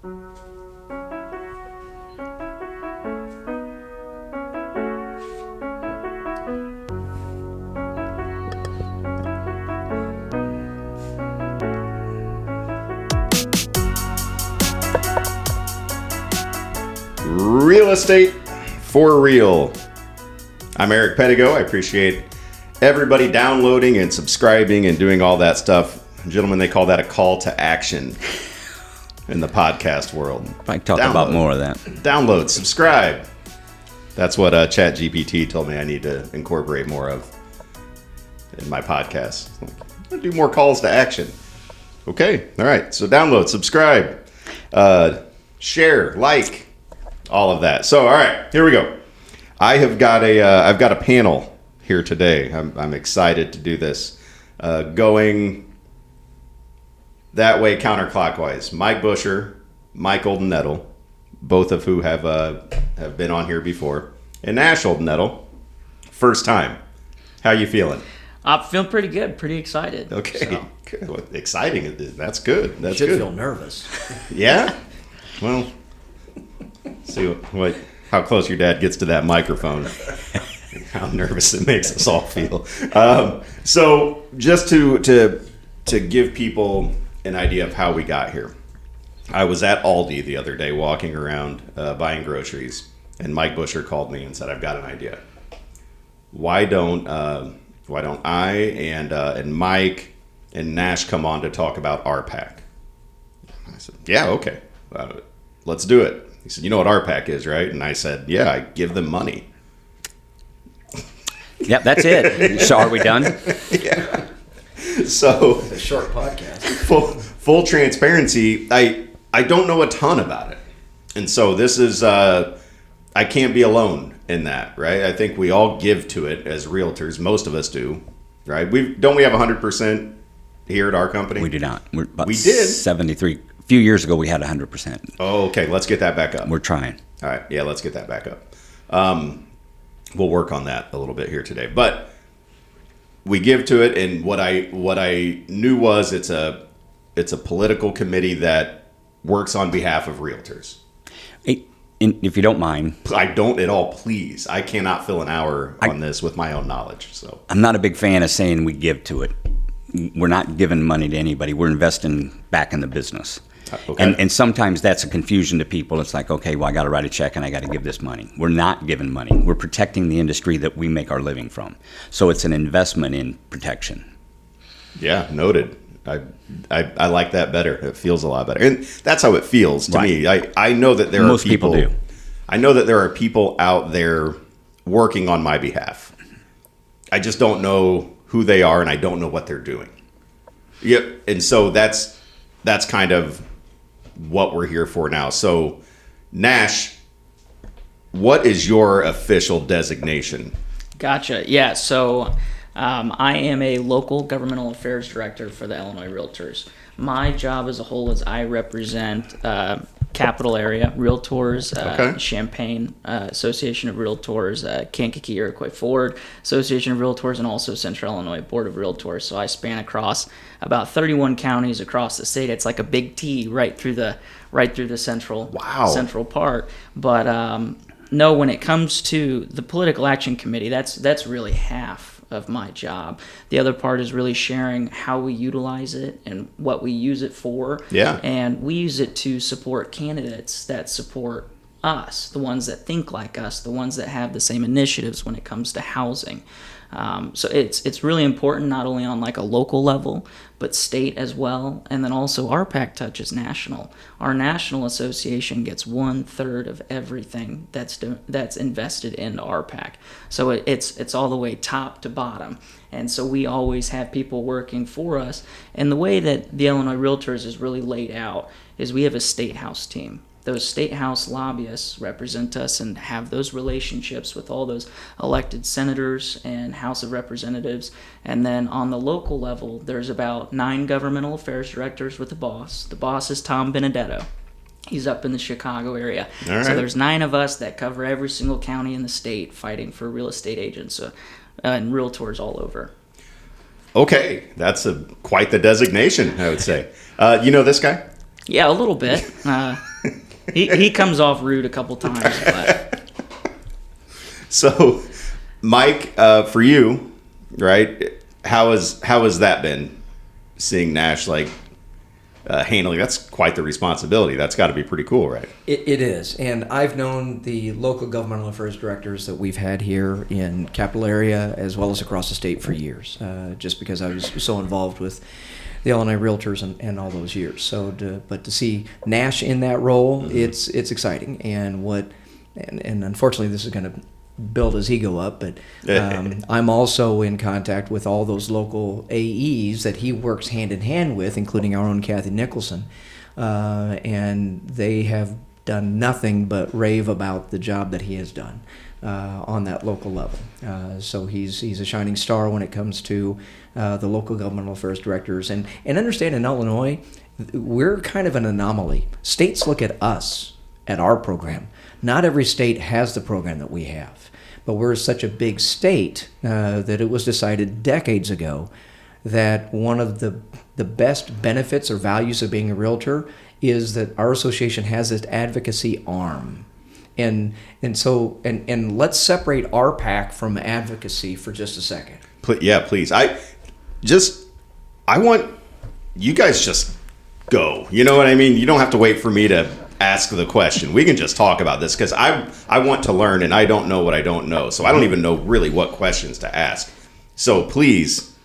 Real estate for real. I'm Eric Pedigo. I appreciate everybody downloading and subscribing and doing all that stuff. Gentlemen, they call that a call to action in the podcast world. I talk about more of that. Download, subscribe. That's what ChatGPT told me I need to incorporate more of in my podcast. I'm gonna do more calls to action. Okay, all right. So download, subscribe, share, like. All of that. So, all right, here we go. I've got a panel here today. I'm excited to do this. Going that way counterclockwise. Mike Buscher, Mike Oldenettel, both of who have been on here before, and Nash Oldenettel, first time. How you feeling? I'm feeling pretty good, pretty excited. Okay, so. Good. Well, exciting. That's good. That's should good. Feel nervous. Yeah. Well. See how close your dad gets to that microphone. How nervous it makes us all feel. So just to give people an idea of how we got here, I was at Aldi the other day walking around buying groceries, and Mike Buscher called me and said, "I've got an idea. Why don't I and Mike and Nash come on to talk about RPAC?" I said, "Yeah, okay, let's do it." He said, "You know what RPAC is, right?" And I said, "Yeah, I give them money." Yep, that's it. So are we done? Yeah. So It's a short podcast. Full transparency, I don't know a ton about it. And so this is, I can't be alone in that, right? I think we all give to it as realtors. Most of us do, right? Don't we have 100% here at our company? We do not. We did. 73. A few years ago, we had 100%. Oh, okay. Let's get that back up. We're trying. All right. Yeah, let's get that back up. We'll work on that a little bit here today. But we give to it, and what I knew was it's a political committee that works on behalf of realtors. If you don't mind. I don't at all, please. I cannot fill an hour on this with my own knowledge. So I'm not a big fan of saying we give to it. We're not giving money to anybody. We're investing back in the business. Okay. And sometimes that's a confusion to people. It's like, okay, well, I got to write a check and I got to give this money. We're not giving money. We're protecting the industry that we make our living from. So it's an investment in protection. Yeah, noted. I like that better. It feels a lot better. And that's how it feels to me. I know that there Most are people do. I know that there are people out there working on my behalf. I just don't know who they are, and I don't know what they're doing. Yep. And so that's kind of what we're here for now. So, Nash, what is your official designation? Gotcha. Yeah, so I am a local governmental affairs director for the Illinois Realtors. My job as a whole is I represent Capital Area Realtors, Champaign Association of Realtors, Kankakee Iroquois Ford Association of Realtors, and also Central Illinois Board of Realtors. So I span across about 31 counties across the state. It's like a big T right through the central part. But no, when it comes to the Political Action Committee, that's really half of my job. The other part is really sharing how we utilize it and what we use it for. Yeah. And we use it to support candidates that support us, the ones that think like us, the ones that have the same initiatives when it comes to housing. So it's really important, not only on like a local level, but state as well. And then also RPAC touches national. Our national association gets 1/3 of everything that's invested in RPAC. So it's all the way top to bottom. And so we always have people working for us. And the way that the Illinois Realtors is really laid out is we have a state house team. Those state house lobbyists represent us and have those relationships with all those elected senators and House of Representatives. And then on the local level, there's about 9 governmental affairs directors with the boss. The boss is Tom Benedetto. He's up in the Chicago area. All right. So there's 9 of us that cover every single county in the state fighting for real estate agents and realtors all over. Okay, that's quite the designation, I would say. You know this guy? Yeah, a little bit. He comes off rude a couple times, but So, Mike, for you, right? How has that been? Seeing Nash handling, that's quite the responsibility. That's got to be pretty cool, right? It is, and I've known the local governmental affairs directors that we've had here in capital area as well as across the state for years, just because I was so involved with the Illinois Realtors and all those years. But to see Nash in that role, it's exciting, and unfortunately this is going to build his ego up, but I'm also in contact with all those local AEs that he works hand in hand with, including our own Kathy Nicholson, and they have done nothing but rave about the job that he has done on that local level. So he's a shining star when it comes to the local governmental affairs directors, and understand in Illinois we're kind of an anomaly. States look at us, at our program. Not every state has the program that we have, but we're such a big state that it was decided decades ago that one of the best benefits or values of being a realtor is that our association has this advocacy arm. And so let's separate RPAC from advocacy for just a second. Yeah, please. I want you guys just go. You know what I mean? You don't have to wait for me to ask the question. We can just talk about this because I want to learn, and I don't know what I don't know. So I don't even know really what questions to ask. So please,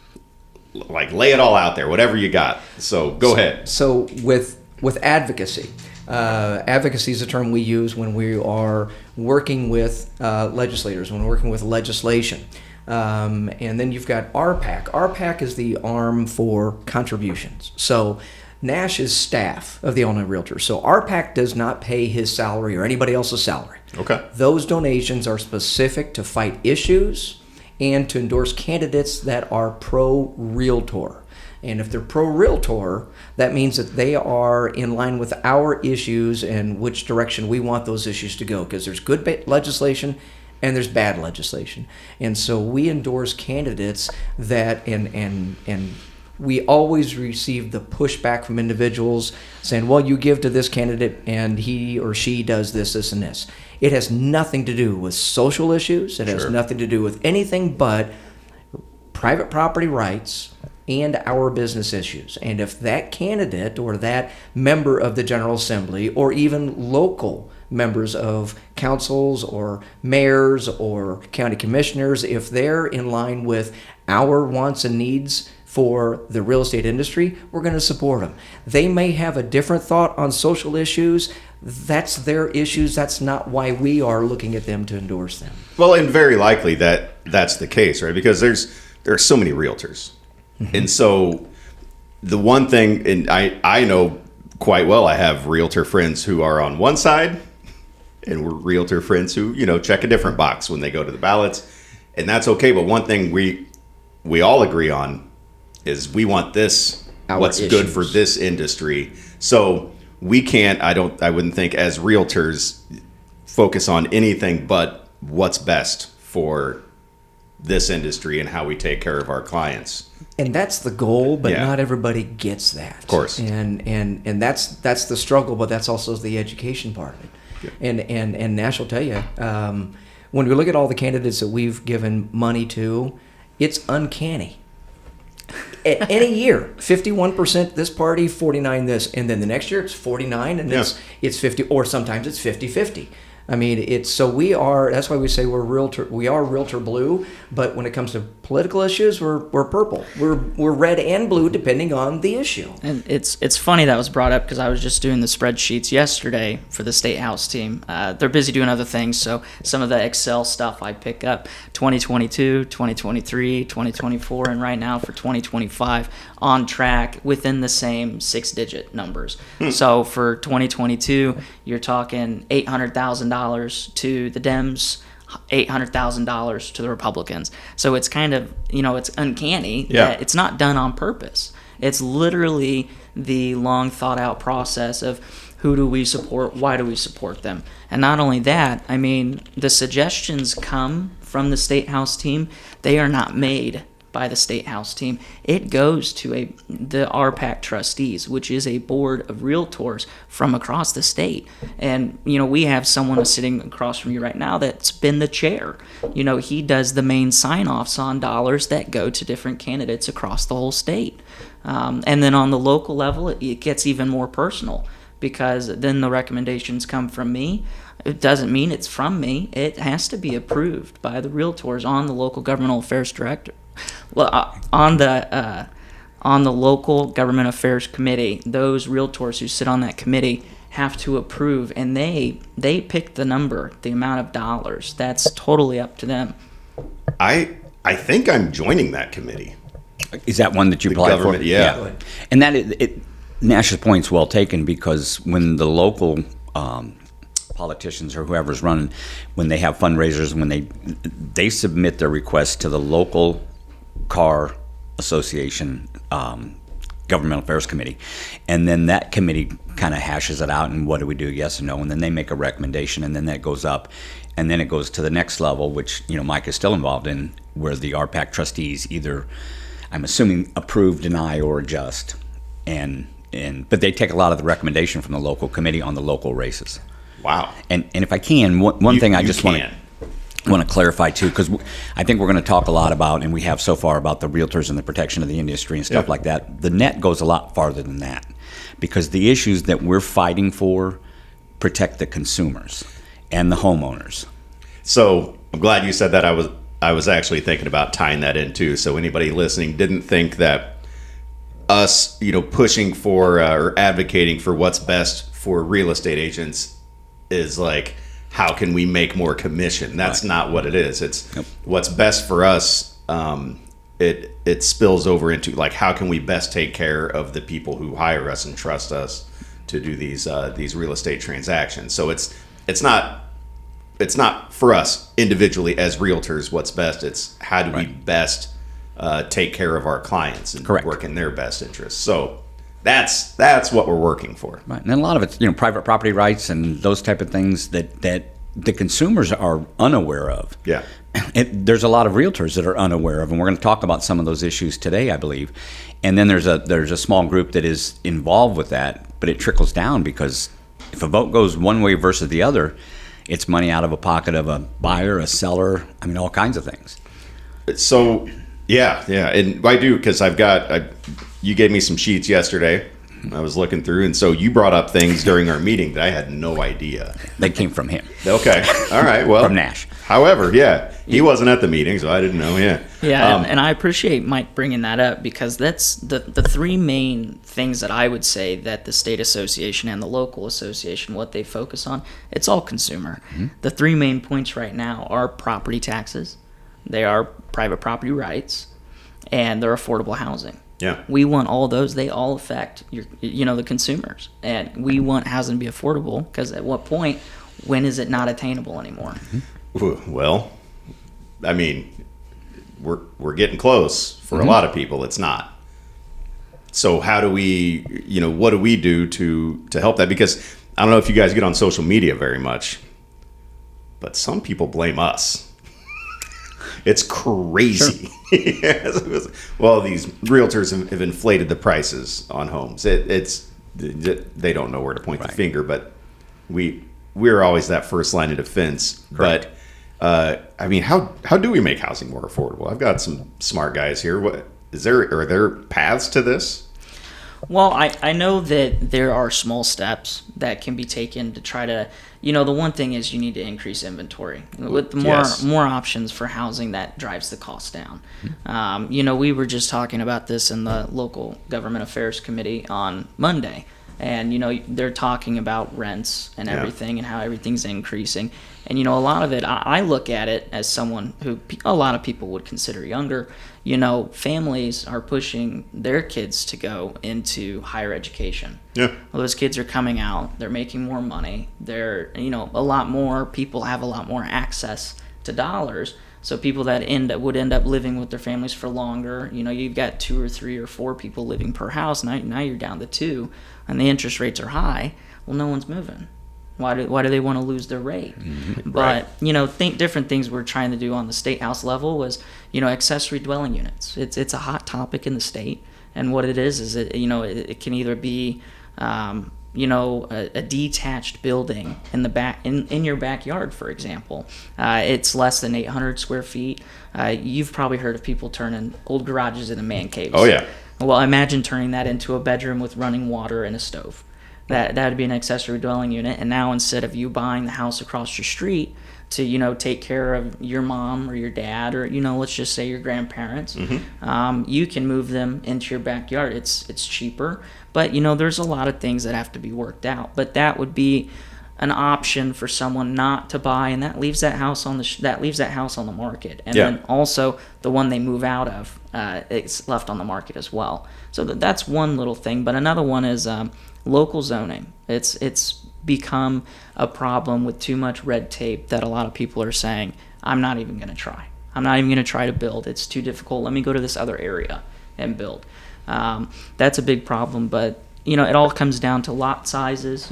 lay it all out there, whatever you got. So go ahead. So with advocacy, advocacy is a term we use when we are working with legislators, when we're working with legislation. And then you've got RPAC. RPAC is the arm for contributions. So Nash is staff of the Illinois Realtors. So RPAC does not pay his salary or anybody else's salary. Okay. Those donations are specific to fight issues and to endorse candidates that are pro-Realtor. And if they're pro-Realtor, that means that they are in line with our issues and which direction we want those issues to go, because there's good legislation and there's bad legislation. And so we endorse candidates that, and we always receive the pushback from individuals saying, well, you give to this candidate and he or she does this, this, and this. It has nothing to do with social issues. It has nothing to do with anything but private property rights and our business issues. And if that candidate or that member of the General Assembly or even local members of councils or mayors or county commissioners, if they're in line with our wants and needs for the real estate industry, we're going to support them. They may have a different thought on social issues. That's their issues. That's not why we are looking at them to endorse them. Well, and very likely that's the case, right? Because there are so many realtors. Mm-hmm. And so the one thing, and I know quite well, I have realtor friends who are on one side and we're realtor friends who, check a different box when they go to the ballots. And that's okay. But one thing we all agree on is we want this, what's good for this industry. So we can't, I wouldn't think as realtors focus on anything but what's best for this industry and how we take care of our clients. And that's the goal, but not everybody gets that. Of course. And that's the struggle, but that's also the education part of it. Yeah. And Nash will tell you, when we look at all the candidates that we've given money to, it's uncanny. At any year, 51% this party, 49 this, and then the next year it's 49 and it's 50, or sometimes it's 50-50. I mean, that's why we say we are realtor blue, but when it comes to political issues, we're purple. We're red and blue depending on the issue. And it's funny that was brought up because I was just doing the spreadsheets yesterday for the State House team. They're busy doing other things, so some of the Excel stuff I pick up, 2022, 2023, 2024, and right now for 2025, on track within the same 6-digit numbers. So for 2022, you're talking $800,000 to the Dems, $800,000 to the Republicans. So it's kind of, it's uncanny that it's not done on purpose. It's literally the long thought out process of who do we support, why do we support them. And not only that, I mean, the suggestions come from the State House team. They are not made by the State House team. It goes to the RPAC trustees, which is a board of realtors from across the state. And, we have someone sitting across from you right now that's been the chair. He does the main sign-offs on dollars that go to different candidates across the whole state. And then on the local level, it gets even more personal, because then the recommendations come from me. It doesn't mean it's from me. It has to be approved by the realtors on the local governmental affairs director. Well, on the local government affairs committee, those realtors who sit on that committee have to approve, and they pick the number, the amount of dollars. That's totally up to them. I think I'm joining that committee. Is that one that you The applied for? government, yeah. And Nash's point's well taken, because when the local politicians or whoever's running, when they have fundraisers, when they submit their requests to the local car association governmental affairs committee, and then that committee kind of hashes it out, and what do we do, yes or no, and then they make a recommendation, and then that goes up, and then it goes to the next level, which Mike is still involved in, where the RPAC trustees either, I'm assuming, approve, deny, or adjust, but they take a lot of the recommendation from the local committee on the local races. Wow. And if I can, one thing I just want to clarify too, because I think we're going to talk a lot about, and we have so far, about the realtors and the protection of the industry and stuff like that. The net goes a lot farther than that, because the issues that we're fighting for protect the consumers and the homeowners. So I'm glad you said that. I was actually thinking about tying that in too. So anybody listening didn't think that us, pushing for or advocating for what's best for real estate agents is like, how can we make more commission? That's not what it is. It's what's best for us. It spills over into, like, how can we best take care of the people who hire us and trust us to do these real estate transactions. So it's not for us individually as realtors what's best. It's how do we best take care of our clients and work in their best interests. So that's what we're working for. Right. And a lot of it's private property rights and those type of things that the consumers are unaware of. Yeah. There's a lot of realtors that are unaware of, and we're going to talk about some of those issues today, I believe. And then there's a small group that is involved with that, but it trickles down, because if a vote goes one way versus the other, it's money out of a pocket of a buyer, a seller, all kinds of things. So yeah, and I do, because you gave me some sheets yesterday. I was looking through, and so you brought up things during our meeting that I had no idea. They came from him. Okay, all right, well, from Nash. However, he wasn't at the meeting, so I didn't know. And I appreciate Mike bringing that up, because that's the three main things that I would say that the state association and the local association, what they focus on, it's all consumer. Mm-hmm. The three main points right now are property taxes, they are private property rights, and they're affordable housing. Yeah. We want all those. They all affect the consumers, and we want housing to be affordable, because at what point, when is it not attainable anymore? Mm-hmm. Well, we're getting close. For a lot of people, it's not. So how do we, what do we do to help that? Because I don't know if you guys get on social media very much, but some people blame us. It's crazy. Sure. Well, these realtors have inflated the prices on homes. They don't know where to point the finger, but we're always that first line of defense. Correct. But how do we make housing more affordable? I've got some smart guys here. Are there paths to this? Well, I know that there are small steps that can be taken to try to, the one thing is you need to increase inventory. With more options for housing, that drives the cost down. We were just talking about this in the local government affairs committee on Monday. And, they're talking about rents and everything and how everything's increasing. And, a lot of it, I look at it as someone who a lot of people would consider younger. Families are pushing their kids to go into higher education. Yeah. Well, those kids are coming out. They're making more money. They're, a lot more people have a lot more access to dollars. So people that would end up living with their families for longer, you've got 2 or 3 or 4 people living per house. Now you're down to 2, and the interest rates are high. Well, no one's moving. Why do they want to lose their rate? But Right. think different things we're trying to do on the state house level was accessory dwelling units. It's a hot topic in the state, and what it is it can either be a detached building in the back in your backyard, for example. It's less than 800 square feet. You've probably heard of people turning old garages into man caves. Oh yeah. Well, imagine turning that into a bedroom with running water and a stove. That would be an accessory dwelling unit. And now instead of you buying the house across your street to take care of your mom or your dad or let's just say your grandparents, you can move them into your backyard. It's cheaper, but there's a lot of things that have to be worked out. But that would be an option for someone not to buy, and that leaves that house on the market. And Yeah. then also the one they move out of, it's left on the market as well. So that's one little thing. But another one is local zoning. It's become a problem with too much red tape that a lot of people are saying, I'm not even going to try. I'm not even going to try to build. It's too difficult. Let me go to this other area and build. That's a big problem, but it all comes down to lot sizes.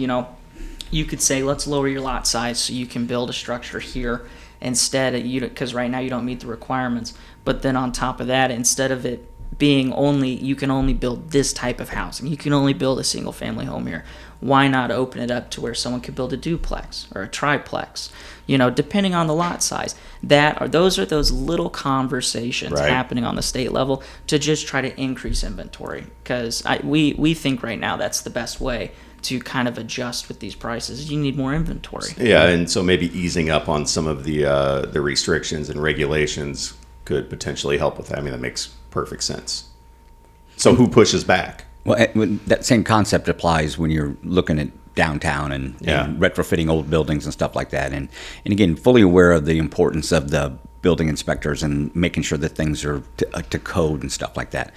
You could say, let's lower your lot size so you can build a structure here instead, because right now you don't meet the requirements. But then on top of that, instead of it being you can only build this type of housing, you can only build a single family home here. Why not open it up to where someone could build a duplex or a triplex, depending on the lot size? Those are those little conversations Right. happening on the state level to just try to increase inventory, because we think right now that's the best way to kind of adjust with these prices. You need more inventory. Yeah, and so maybe easing up on some of the restrictions and regulations could potentially help with that. I mean, that makes perfect sense. So who pushes back? Well, that same concept applies when you're looking at downtown and retrofitting old buildings and stuff like that. And again, fully aware of the importance of the building inspectors and making sure that things are to code and stuff like that.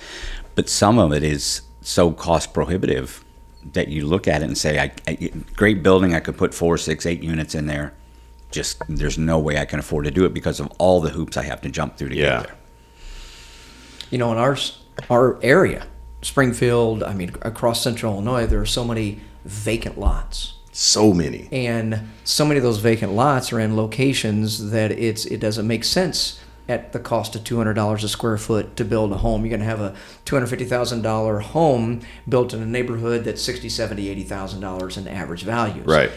But some of it is so cost prohibitive that you look at it and say, great building, I could put 4, 6, 8 units in there. Just there's no way I can afford to do it because of all the hoops I have to jump through to get there. In our area, Springfield, across central Illinois, there are so many vacant lots. So many. And so many of those vacant lots are in locations that it doesn't make sense at the cost of $200 a square foot to build a home. You're going to have a $250,000 home built in a neighborhood that's $60,000, $70,000, $80,000 in average values. Right.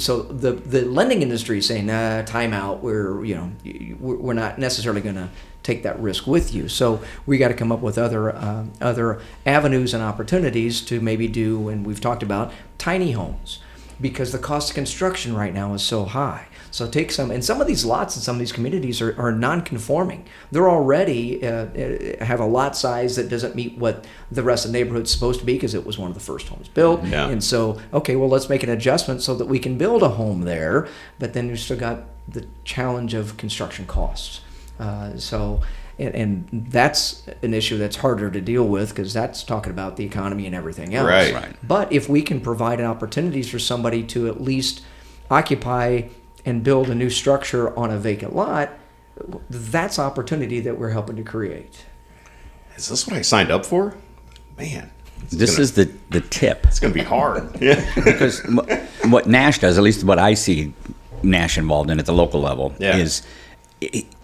So the lending industry is saying, time out. We're not necessarily going to take that risk with you. So we got to come up with other avenues and opportunities to maybe do, and we've talked about tiny homes, because the cost of construction right now is so high. So take some of these lots in some of these communities are non-conforming. They're already have a lot size that doesn't meet what the rest of the neighborhood's supposed to be because it was one of the first homes built. Yeah. And so, let's make an adjustment so that we can build a home there. But then you've still got the challenge of construction costs. And that's an issue that's harder to deal with because that's talking about the economy and everything else. Right. But if we can provide opportunities for somebody to at least occupy and build a new structure on a vacant lot, that's opportunity that we're helping to create. Is this what I signed up for? Man. This is the tip. It's going to be hard. Yeah. Because what Nash does, at least what I see Nash involved in at the local level, is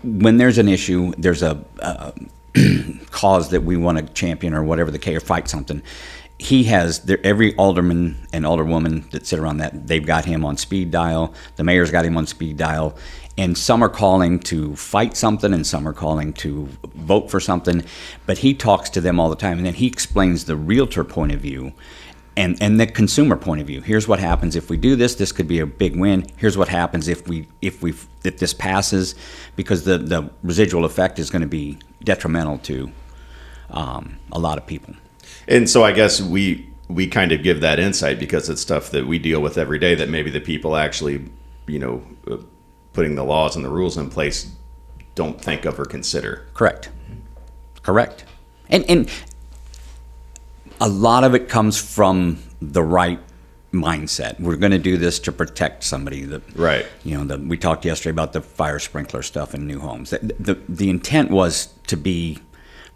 when there's an issue, there's a cause that we want to champion or whatever the case, or fight something. He has every alderman and alderwoman that sit around that, they've got him on speed dial. The mayor's got him on speed dial. And some are calling to fight something and some are calling to vote for something. But he talks to them all the time. And then he explains the realtor point of view and the consumer point of view. Here's what happens if we do this. This could be a big win. Here's what happens if this passes, because the residual effect is going to be detrimental to a lot of people. And so I guess we kind of give that insight because it's stuff that we deal with every day that maybe the people actually, putting the laws and the rules in place don't think of or consider. Correct. And a lot of it comes from the right mindset. We're going to do this to protect somebody. Right. We talked yesterday about the fire sprinkler stuff in new homes. The intent was to be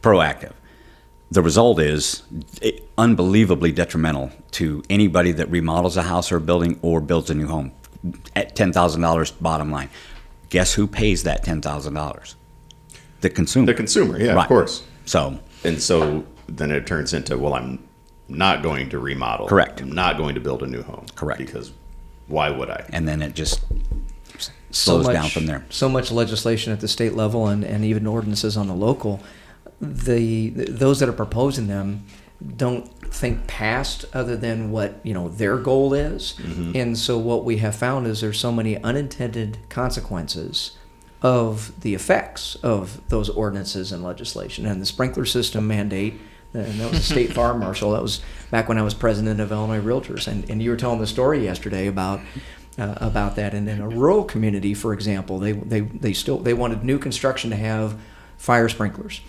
proactive. the result is unbelievably detrimental to anybody that remodels a house or a building or builds a new home. At $10,000 bottom line, guess who pays that $10,000? The consumer. The consumer, yeah, Right. of course. So And so then it turns into, well, I'm not going to remodel. Correct. I'm not going to build a new home. Correct. Because why would I? and then it just slows down from there. So much legislation at the state level and even ordinances on the local. Those that are proposing them don't think past other than what their goal is. And so what we have found is there's so many unintended consequences of the effects of those ordinances and legislation. And the sprinkler system mandate, and that was a state fire marshal. That was back when I was president of Illinois Realtors. And you were telling the story yesterday about that. And in a rural community, for example, they wanted new construction to have fire sprinklers.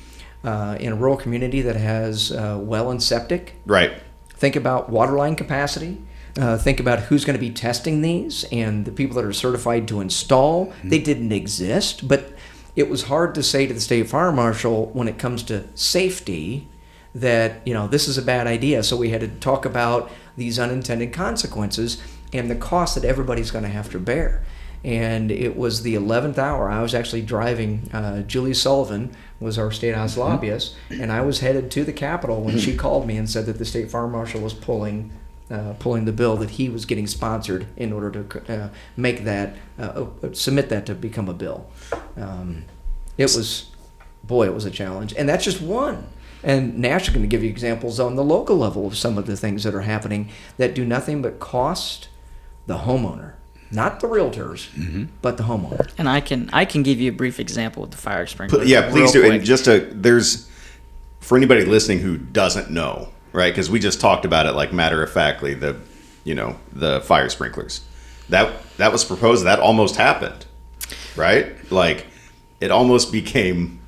In a rural community that has well and septic, Right. think about water line capacity. Think about who's going to be testing these and the people that are certified to install. They didn't exist, but it was hard to say to the state fire marshal when it comes to safety that this is a bad idea. So we had to talk about these unintended consequences and the cost that everybody's going to have to bear. And it was the 11th hour. I was actually driving. Julie Sullivan was our state house lobbyist, and I was headed to the Capitol when she called me and said that the state fire marshal was pulling the bill that he was getting sponsored in order to make that submit that to become a bill. It was a challenge, and that's just one. And Nash is going to give you examples on the local level of some of the things that are happening that do nothing but cost the homeowner. Not the realtors, but the homeowner. And I can give you a brief example with the fire sprinkler. Yeah, please do. Real And quick. there's, for anybody listening who doesn't know, right? Because we just talked about it like matter of factly, the fire sprinklers. That was proposed. That almost happened, right? Like it almost became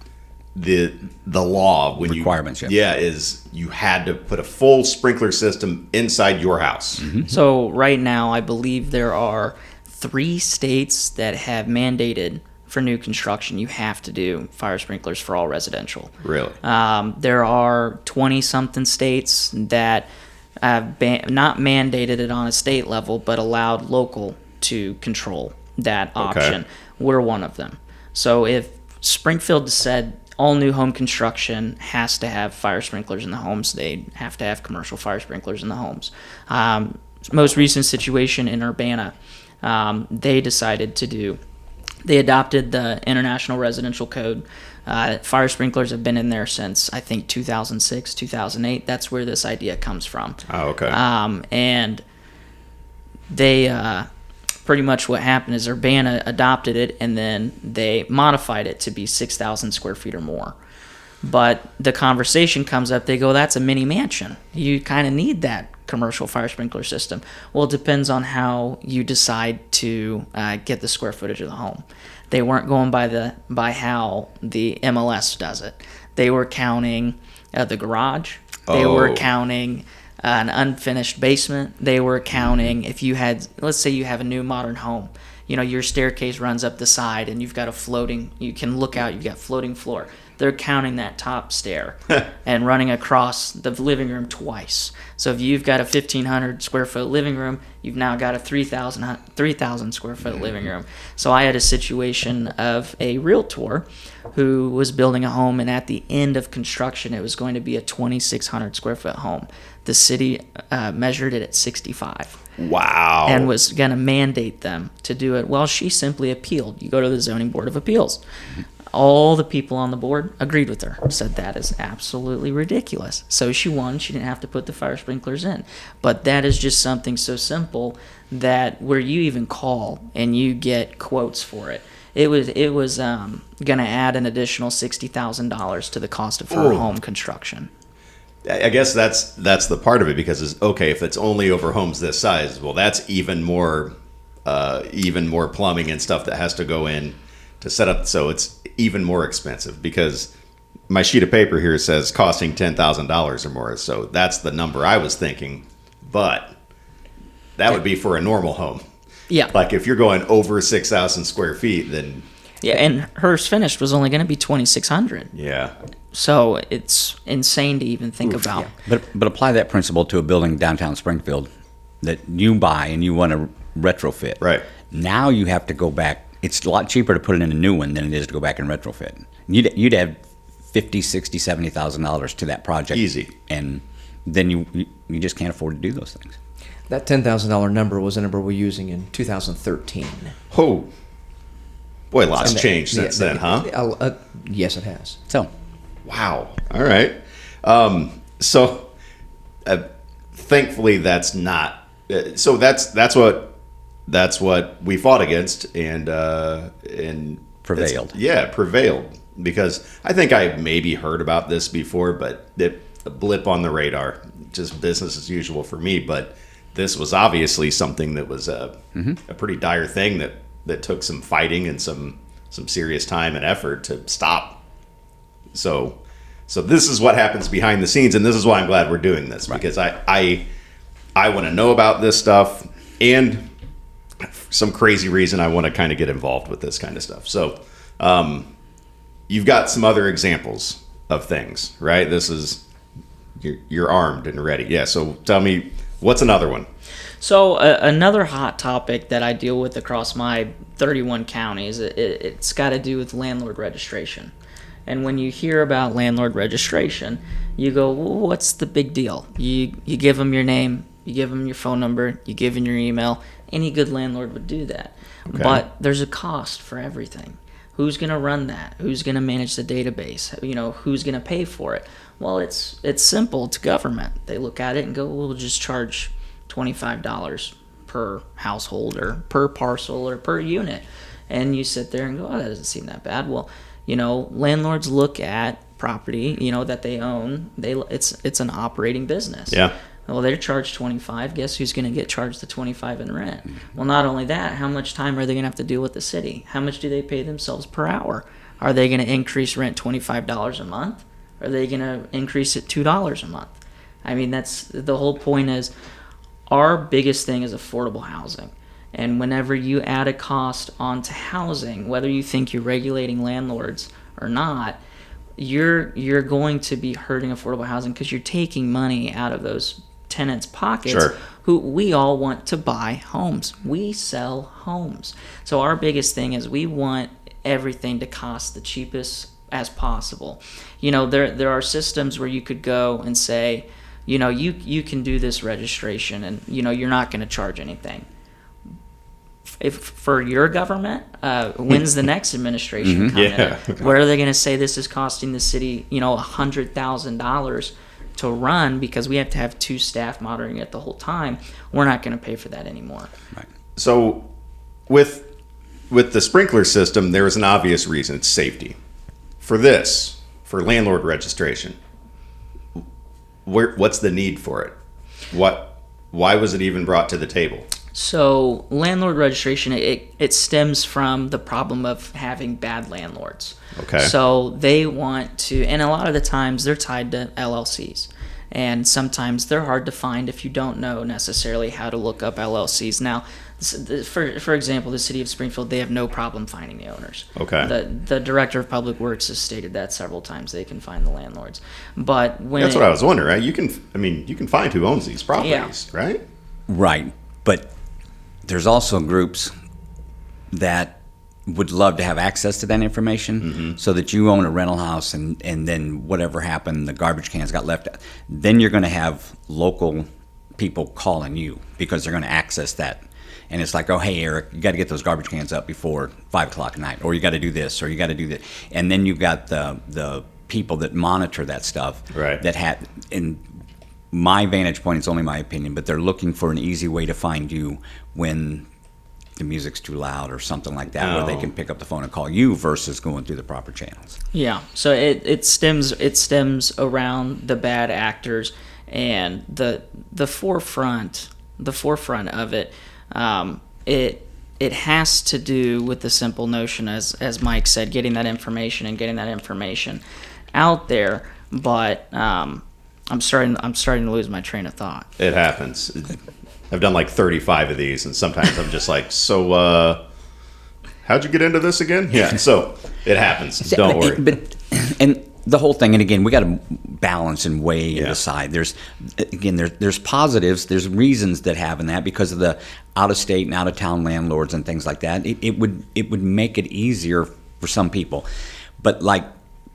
the law when Requirements, Mm-hmm. you had to put a full sprinkler system inside your house. So right now, I believe there are 3 states that have mandated for new construction you have to do fire sprinklers for all residential. Really? There are 20-something states that have not mandated it on a state level, but allowed local to control that option. We're one of them. So if Springfield said all new home construction has to have fire sprinklers in the homes, they have to have commercial fire sprinklers in the homes. Most recent situation in Urbana, they decided they adopted the International Residential Code. Fire sprinklers have been in there since, I think, 2006, 2008. That's where this idea comes from. Oh, okay. And they, pretty much what happened is Urbana adopted it and then they modified it to be 6,000 square feet or more. But the conversation comes up, they go, that's a mini mansion. You kind of need that commercial fire sprinkler system. Well, it depends on how you decide to get the square footage of the home. They weren't going by how the MLS does it. They were counting the garage. They were counting an unfinished basement. They were counting if you had, let's say you have a new modern home. Your staircase runs up the side and you've got you can look out, you've got floating floor. They're counting that top stair and running across the living room twice. So if you've got a 1,500 square foot living room, you've now got a 3,000 square foot living room. So I had a situation of a realtor who was building a home, and at the end of construction, it was going to be a 2,600 square foot home. The city measured it at 65. Wow. And was going to mandate them to do it. Well, she simply appealed. You go to the Zoning Board of Appeals. All the people on the board agreed with her, said that is absolutely ridiculous. So she won. She didn't have to put the fire sprinklers in. But that is just something so simple that where you even call and you get quotes for it. It was going to add an additional $60,000 to the cost of her home construction. I guess that's the part of it, because it's okay if it's only over homes this size. Well, that's even more plumbing and stuff that has to go in to set up. So it's even more expensive, because my sheet of paper here says costing $10,000 or more. So that's the number I was thinking, but that would be for a normal home. Yeah. Like if you're going over 6,000 square feet, then Yeah, and hers finished was only going to be $2,600. Yeah. So it's insane to even think about. But apply that principle to a building downtown Springfield that you buy and you want to retrofit. Right. Now you have to go back. It's a lot cheaper to put in a new one than it is to go back and retrofit. You'd add $50,000, $60,000, $70,000 to that project. Easy. And then you just can't afford to do those things. That $10,000 number was a number we're using in 2013. Oh. Boy, lots And changed since then, huh? Yes, it has. So, Wow. All right. So, thankfully, that's not. So that's what we fought against and Prevailed. Prevailed, because I think I maybe heard about this before, but a blip on the radar, just business as usual for me. But this was obviously something that was a pretty dire thing that took some fighting and some serious time and effort to stop. So this is what happens behind the scenes, and this is why I'm glad we're doing this, because I want to know about this stuff, and for some crazy reason I want to kind of get involved with this kind of stuff. So you've got some other examples of things, right? This is you're armed and ready. Yeah. So tell me, what's another one? So another hot topic that I deal with across my 31 counties, it's got to do with landlord registration. And when you hear about landlord registration, you go, well, what's the big deal? You give them your name, you give them your phone number, you give them your email. Any good landlord would do that. Okay. But there's a cost for everything. Who's going to run that? Who's going to manage the database? Who's going to pay for it? Well, it's simple. It's government. They look at it and go, well, we'll just charge $25 per household or per parcel or per unit. And you sit there and go, oh, that doesn't seem that bad. Well, landlords look at property, that they own. It's an operating business. Yeah. Well, they're charged $25. Guess who's going to get charged the $25 in rent? Well, not only that, how much time are they going to have to deal with the city? How much do they pay themselves per hour? Are they going to increase rent $25 a month? Are they going to increase it $2 a month? I mean, that's the whole point. Is our biggest thing is affordable housing. And whenever you add a cost onto housing, whether you think you're regulating landlords or not, you're going to be hurting affordable housing, because you're taking money out of those tenants' pockets. Sure. Who we all want to buy homes. We sell homes. So our biggest thing is we want everything to cost the cheapest as possible. There are systems where you could go and say, you can do this registration, and you're not going to charge anything. If for your government, when's the next administration coming in? Where are they going to say this is costing the city, $100,000 to run, because we have to have 2 staff monitoring it the whole time? We're not going to pay for that anymore. right. So with the sprinkler system, there is an obvious reason. It's safety. For landlord registration, what's the need for it? Why was it even brought to the table? So landlord registration, it stems from the problem of having bad landlords. Okay. So they want to, and a lot of the times they're tied to LLCs. And sometimes they're hard to find if you don't know necessarily how to look up LLCs. Now, for example, the city of Springfield, they have no problem finding the owners. Okay. The director of public works has stated that several times. They can find the landlords. But when That's what I was wondering, right? You can find who owns these properties, right? Right. But there's also groups that would love to have access to that information, so that you own a rental house and then whatever happened, the garbage cans got left. Then you're going to have local people calling you because they're going to access that. And it's like, oh, hey, Eric, you got to get those garbage cans up before 5 o'clock at night, or you got to do this, or you got to do that. And then you've got the people that monitor that stuff. Right. That had, in my vantage point, it's only my opinion, but they're looking for an easy way to find you when the music's too loud or something like that, where they can pick up the phone and call you versus going through the proper channels. Yeah, so it stems around the bad actors, and the forefront of it. It has to do with the simple notion, as Mike said, getting that information out there. But I'm starting to lose my train of thought. It happens. I've done like 35 of these, and sometimes I'm just like, so how'd you get into this again? Yeah, so it happens. Don't worry. And the whole thing, and again, we got to balance and weigh and decide. There's positives, there's reasons that having that because of the out-of-state and out-of-town landlords and things like that. It would make it easier for some people. But like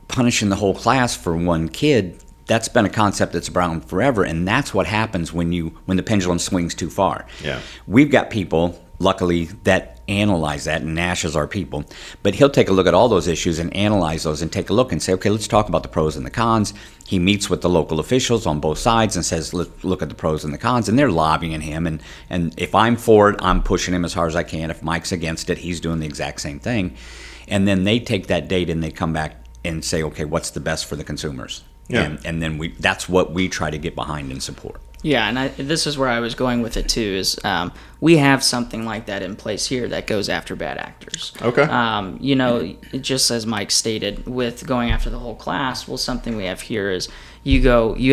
punishing the whole class for one kid, that's been a concept that's around forever, and that's what happens when the pendulum swings too far. Yeah. We've got people, luckily, that analyze that, and Nash is our people, but he'll take a look at all those issues and analyze those and take a look and say, okay, let's talk about the pros and the cons. He meets with the local officials on both sides and says, let's look at the pros and the cons, and they're lobbying him, and if I'm for it, I'm pushing him as hard as I can. If Mike's against it, he's doing the exact same thing. And then they take that data and they come back and say, okay, what's the best for the consumers? Yeah. And then that's what we try to get behind and support. Yeah, and this is where I was going with it too. Is we have something like that in place here that goes after bad actors. Okay. Just as Mike stated, with going after the whole class, well, something we have here is you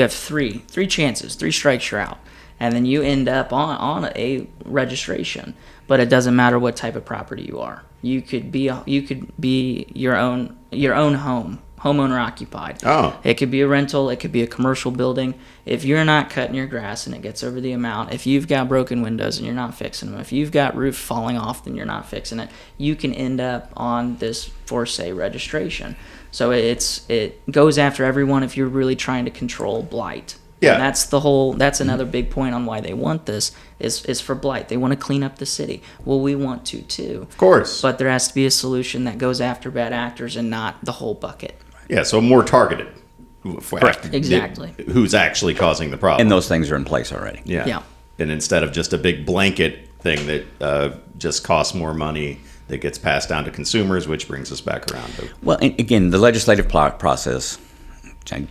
have three chances, 3 strikes, you're out, and then you end up on a registration. But it doesn't matter what type of property you are. You could be your own home. Homeowner occupied. Oh. It could be a rental. It could be a commercial building. If you're not cutting your grass and it gets over the amount, if you've got broken windows and you're not fixing them, if you've got roof falling off and you're not fixing it, you can end up on this for sale registration. So it goes after everyone if you're really trying to control blight. Yeah. And that's another big point on why they want this is for blight. They want to clean up the city. Well, we want to too. Of course. But there has to be a solution that goes after bad actors and not the whole bucket. Yeah, so more targeted. Correct. Exactly. Who's actually causing the problem. And those things are in place already. Yeah. Yeah. And instead of just a big blanket thing that just costs more money that gets passed down to consumers, which brings us back around to. Well, and again, the legislative process, which I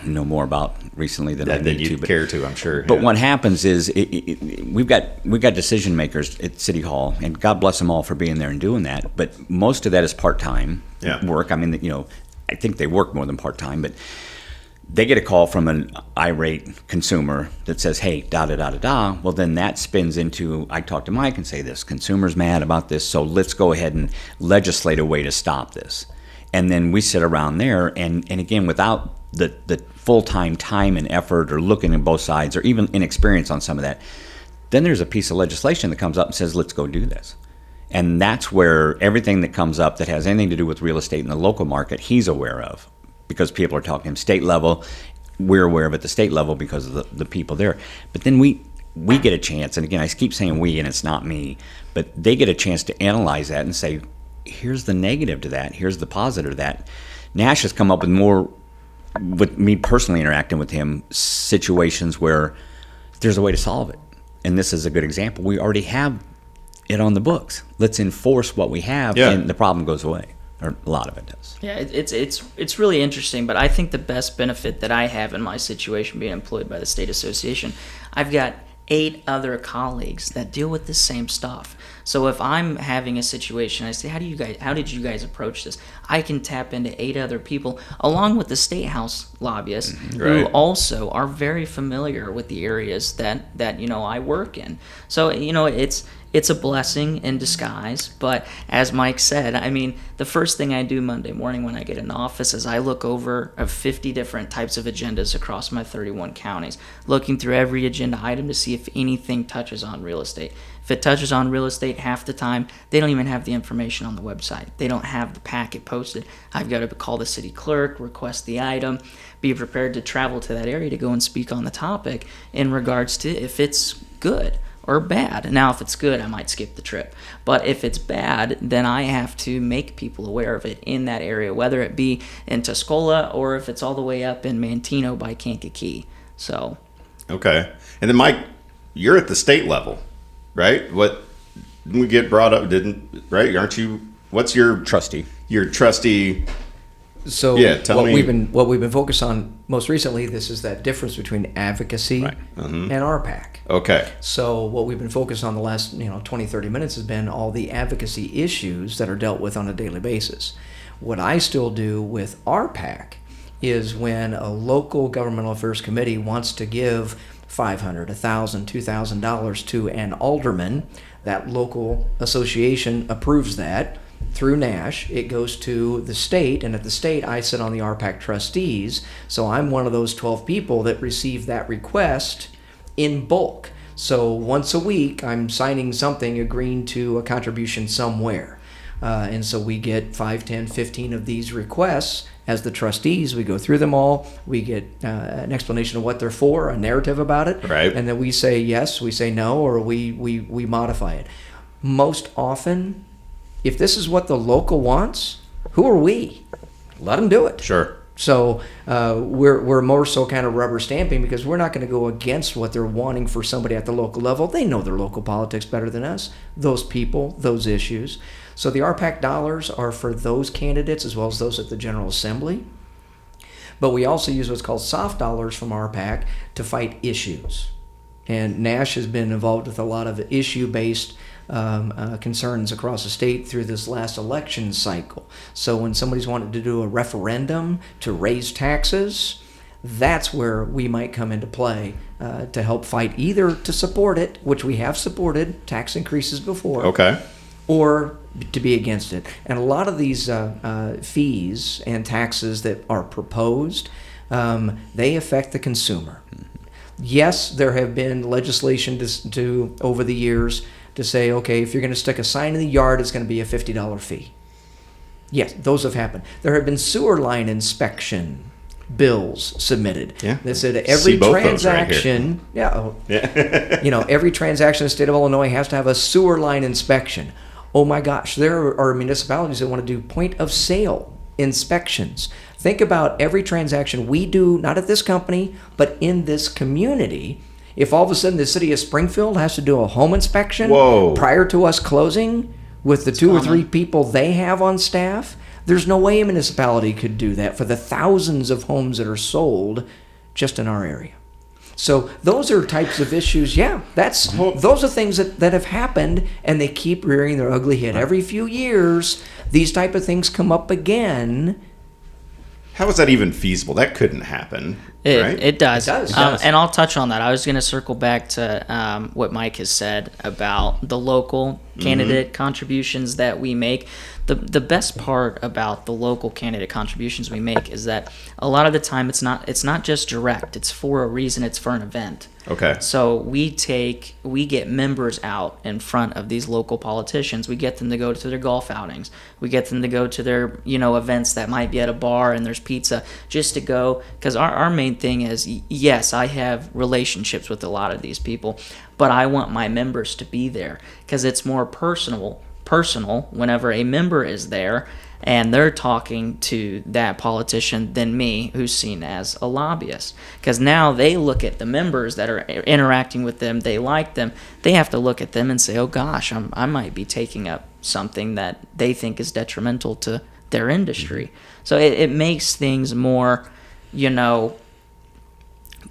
know more about recently than I need you'd to. care to, I'm sure. But what happens is we've got decision makers at City Hall, and God bless them all for being there and doing that. But most of that is part-time work. I mean, I think they work more than part-time, but they get a call from an irate consumer that says, hey, da-da-da-da-da. Well, then that spins into, I talk to Mike and say, this consumer's mad about this, so let's go ahead and legislate a way to stop this. And then we sit around there, and again, without the full-time time and effort or looking at both sides or even inexperience on some of that, then there's a piece of legislation that comes up and says, let's go do this. And that's where everything that comes up that has anything to do with real estate in the local market, he's aware of because people are talking to him state level. We're aware of it at the state level because of the people there. But then we get a chance, and again, I keep saying we, and it's not me, but they get a chance to analyze that and say, here's the negative to that, here's the positive to that. Nash has come up with more, with me personally interacting with him, situations where there's a way to solve it. And this is a good example. We already have it on the books. Let's enforce what we have, and the problem goes away, or a lot of it does. Yeah, it's really interesting, but I think the best benefit that I have in my situation being employed by the state association, I've got 8 other colleagues that deal with the same stuff. So if I'm having a situation, I say, how did you guys approach this? I can tap into 8 other people, along with the state house lobbyists, who also are very familiar with the areas that I work in. So it's a blessing in disguise. But as Mike said, I mean, the first thing I do Monday morning when I get in office is I look over 50 different types of agendas across my 31 counties, looking through every agenda item to see if anything touches on real estate. If it touches on real estate, half the time, they don't even have the information on the website. They don't have the packet posted. I've got to call the city clerk, request the item, be prepared to travel to that area to go and speak on the topic in regards to if it's good or bad. Now, if it's good, I might skip the trip. But if it's bad, then I have to make people aware of it in that area, whether it be in Tuscola or if it's all the way up in Mantino by Kankakee. So. Okay. And then, Mike, you're at the state level, right? What didn't we get brought up? Right? Aren't you? What's your Trustee. Your trustee. So tell me. What we've been focused on most recently, this is that difference between advocacy and RPAC. Okay. So what we've been focused on the last 20, 30 minutes has been all the advocacy issues that are dealt with on a daily basis. What I still do with RPAC is when a local governmental affairs committee wants to give $500, $1,000, $2,000 to an alderman. That local association approves that through Nash. It goes to the state, and at the state, I sit on the RPAC trustees. So I'm one of those 12 people that receive that request in bulk. So once a week, I'm signing something agreeing to a contribution somewhere. And so we get 5, 10, 15 of these requests as the trustees. We go through them all. We get an explanation of what they're for, a narrative about it. Right. And then we say yes, we say no, or we modify it. Most often, if this is what the local wants, who are we? Let them do it. Sure. So we're more so kind of rubber stamping, because we're not going to go against what they're wanting for somebody at the local level. They know their local politics better than us, those people, those issues. So the RPAC dollars are for those candidates as well as those at the General Assembly. But we also use what's called soft dollars from RPAC to fight issues. And Nash has been involved with a lot of issue-based concerns across the state through this last election cycle. So when somebody's wanted to do a referendum to raise taxes, that's where we might come into play to help fight, either to support it, which we have supported tax increases before, Okay. or to be against it. And a lot of these fees and taxes that are proposed, they affect the consumer. Yes, there have been legislation to over the years to say, okay, if you're going to stick a sign in the yard, it's going to be a $50 fee. Yes, those have happened. There have been sewer line inspection bills submitted. Yeah. That said every See both those right transaction, Yeah. every transaction in the state of Illinois has to have a sewer line inspection. Oh my gosh, there are municipalities that want to do point of sale inspections. Think about every transaction we do, not at this company, but in this community. If all of a sudden the city of Springfield has to do a home inspection prior to us closing with the 2 or 3 people they have on staff, there's no way a municipality could do that for the thousands of homes that are sold just in our area. So those are types of issues. Yeah, those are things that have happened, and they keep rearing their ugly head. Every few years, these type of things come up again. How is that even feasible? That couldn't happen, right? It does. It does. And I'll touch on that. I was going to circle back to what Mike has said about the local candidate contributions that we make. The best part about the local candidate contributions we make is that a lot of the time it's not just direct. It's for a reason. It's for an event. Okay. So we get members out in front of these local politicians. We get them to go to their golf outings. We get them to go to their events that might be at a bar and there's pizza, just to go, because our main thing is, yes, I have relationships with a lot of these people, but I want my members to be there because it's more personal whenever a member is there and they're talking to that politician than me, who's seen as a lobbyist. Because now they look at the members that are interacting with them, they like them, they have to look at them and say, oh gosh, I might be taking up something that they think is detrimental to their industry. So it makes things more,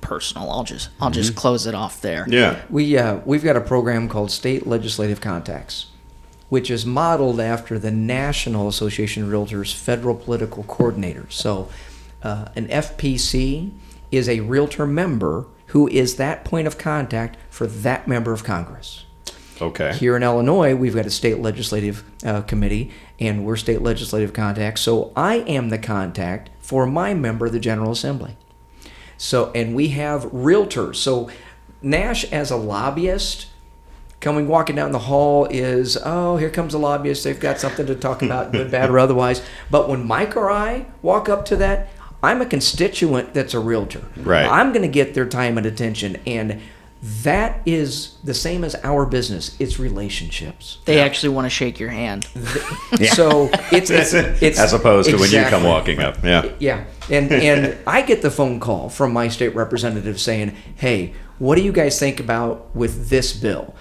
personal. I'll just close it off there. Yeah. We've got a program called State Legislative Contacts, which is modeled after the National Association of Realtors Federal Political Coordinators. So an FPC is a realtor member who is that point of contact for that member of Congress. Okay. Here in Illinois, we've got a state legislative committee, and we're state legislative contacts. So I am the contact for my member of the General Assembly. So, and we have realtors. So Nash, as a lobbyist, walking down the hall is, oh, here comes a lobbyist. They've got something to talk about, good, bad, or otherwise. But when Mike or I walk up to that, I'm a constituent that's a realtor. Right. I'm going to get their time and attention. And that is the same as our business. It's relationships. They actually want to shake your hand. So it's as opposed to when you come walking up. Yeah. Yeah. And I get the phone call from my state representative saying, hey, what do you guys think about with this bill?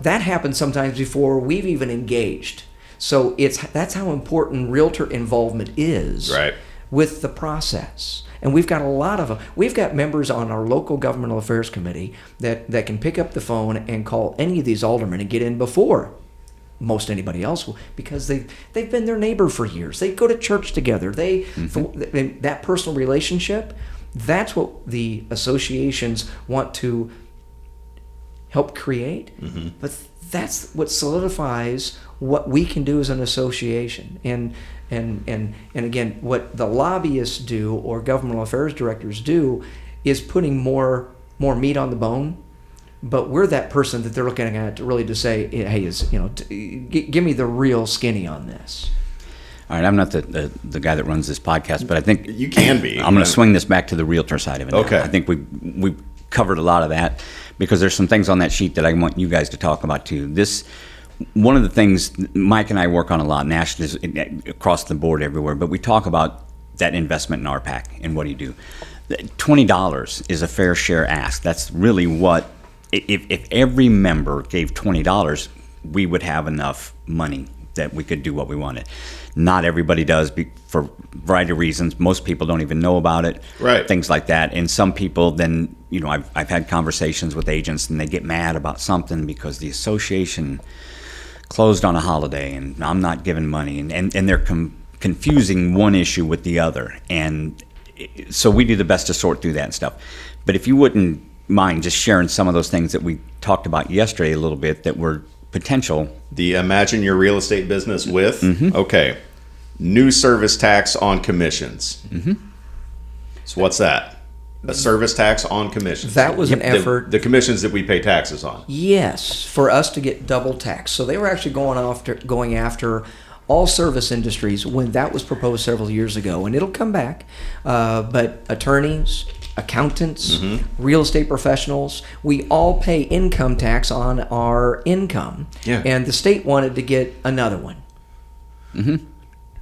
That happens sometimes before we've even engaged. So that's how important realtor involvement is with the process. And we've got a lot of them. We've got members on our local governmental affairs committee that can pick up the phone and call any of these aldermen and get in before most anybody else will, because they've been their neighbor for years. They go to church together. That personal relationship, That's what the associations want to help create, but that's what solidifies what we can do as an association. And again, what the lobbyists do or governmental affairs directors do is putting more meat on the bone. But we're that person that they're looking at to really to say, hey, give me the real skinny on this. All right, I'm not the guy that runs this podcast, but I think You can be. I'm going to swing this back to the realtor side of it. Okay. Now. I think we covered a lot of that because there's some things on that sheet that I want you guys to talk about too. One of the things Mike and I work on a lot, Nash is across the board everywhere, but we talk about that investment in RPAC and what do you do? $20 is a fair share ask. That's really what, if every member gave $20, we would have enough money that we could do what we wanted. Not everybody does for a variety of reasons. Most people don't even know about it. Right. Things like that. And some people then, I've had conversations with agents and they get mad about something because the association closed on a holiday and I'm not giving money. And they're confusing one issue with the other. And so we do the best to sort through that and stuff. But if you wouldn't mind just sharing some of those things that we talked about yesterday a little bit that were potential. The imagine your real estate business with, Mm-hmm. okay, new service tax on commissions. Mm-hmm. So what's that? A service tax on commissions. That was an effort. The commissions that we pay taxes on. Yes, for us to get double tax. So they were actually going after all service industries when that was proposed several years ago, and it'll come back. But attorneys, accountants, real estate professionals, we all pay income tax on our income. Yeah. And the state wanted to get another one. Well,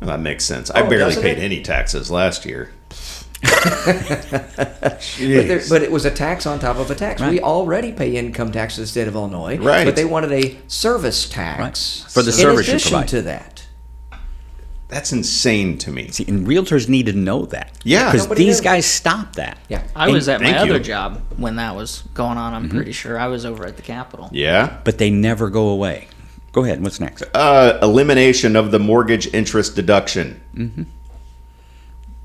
that makes sense. I barely doesn't paid it? any taxes last year. But it was a tax on top of a tax. Right. We already pay income tax in the state of Illinois. Right. But they wanted a service tax Right. For the service you in addition provide. to that. That's insane to me. See, and realtors need to know that. Yeah. Because Nobody these knew. guys stop that. Yeah. I was at my thank other you. job when that was going on. I'm pretty sure I was over at the Capitol. Yeah. But they never go away. Go ahead. What's next? Elimination of the mortgage interest deduction.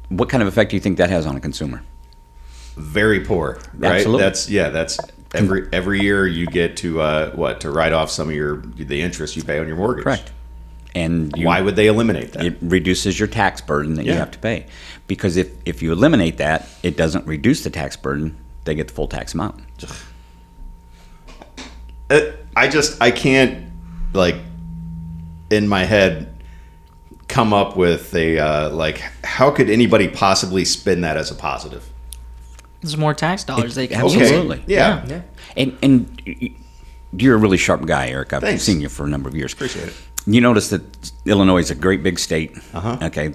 What kind of effect do you think that has on a consumer? Very poor, right? Absolutely. That's every year you get to to write off some of the interest you pay on your mortgage. Correct. And Why would they eliminate that? it reduces your tax burden that you Yeah. have to pay. Because if you eliminate that, it doesn't reduce the tax burden. They get the full tax amount. I can't, like, in my head come up with a how could anybody possibly spin that as a positive? There's more tax dollars they can Okay. use. Absolutely. Yeah. Yeah. And you're a really sharp guy, Eric. I've Thanks. seen you for a number of years. Appreciate it. You notice that Illinois is a great big state. Uh-huh. Okay.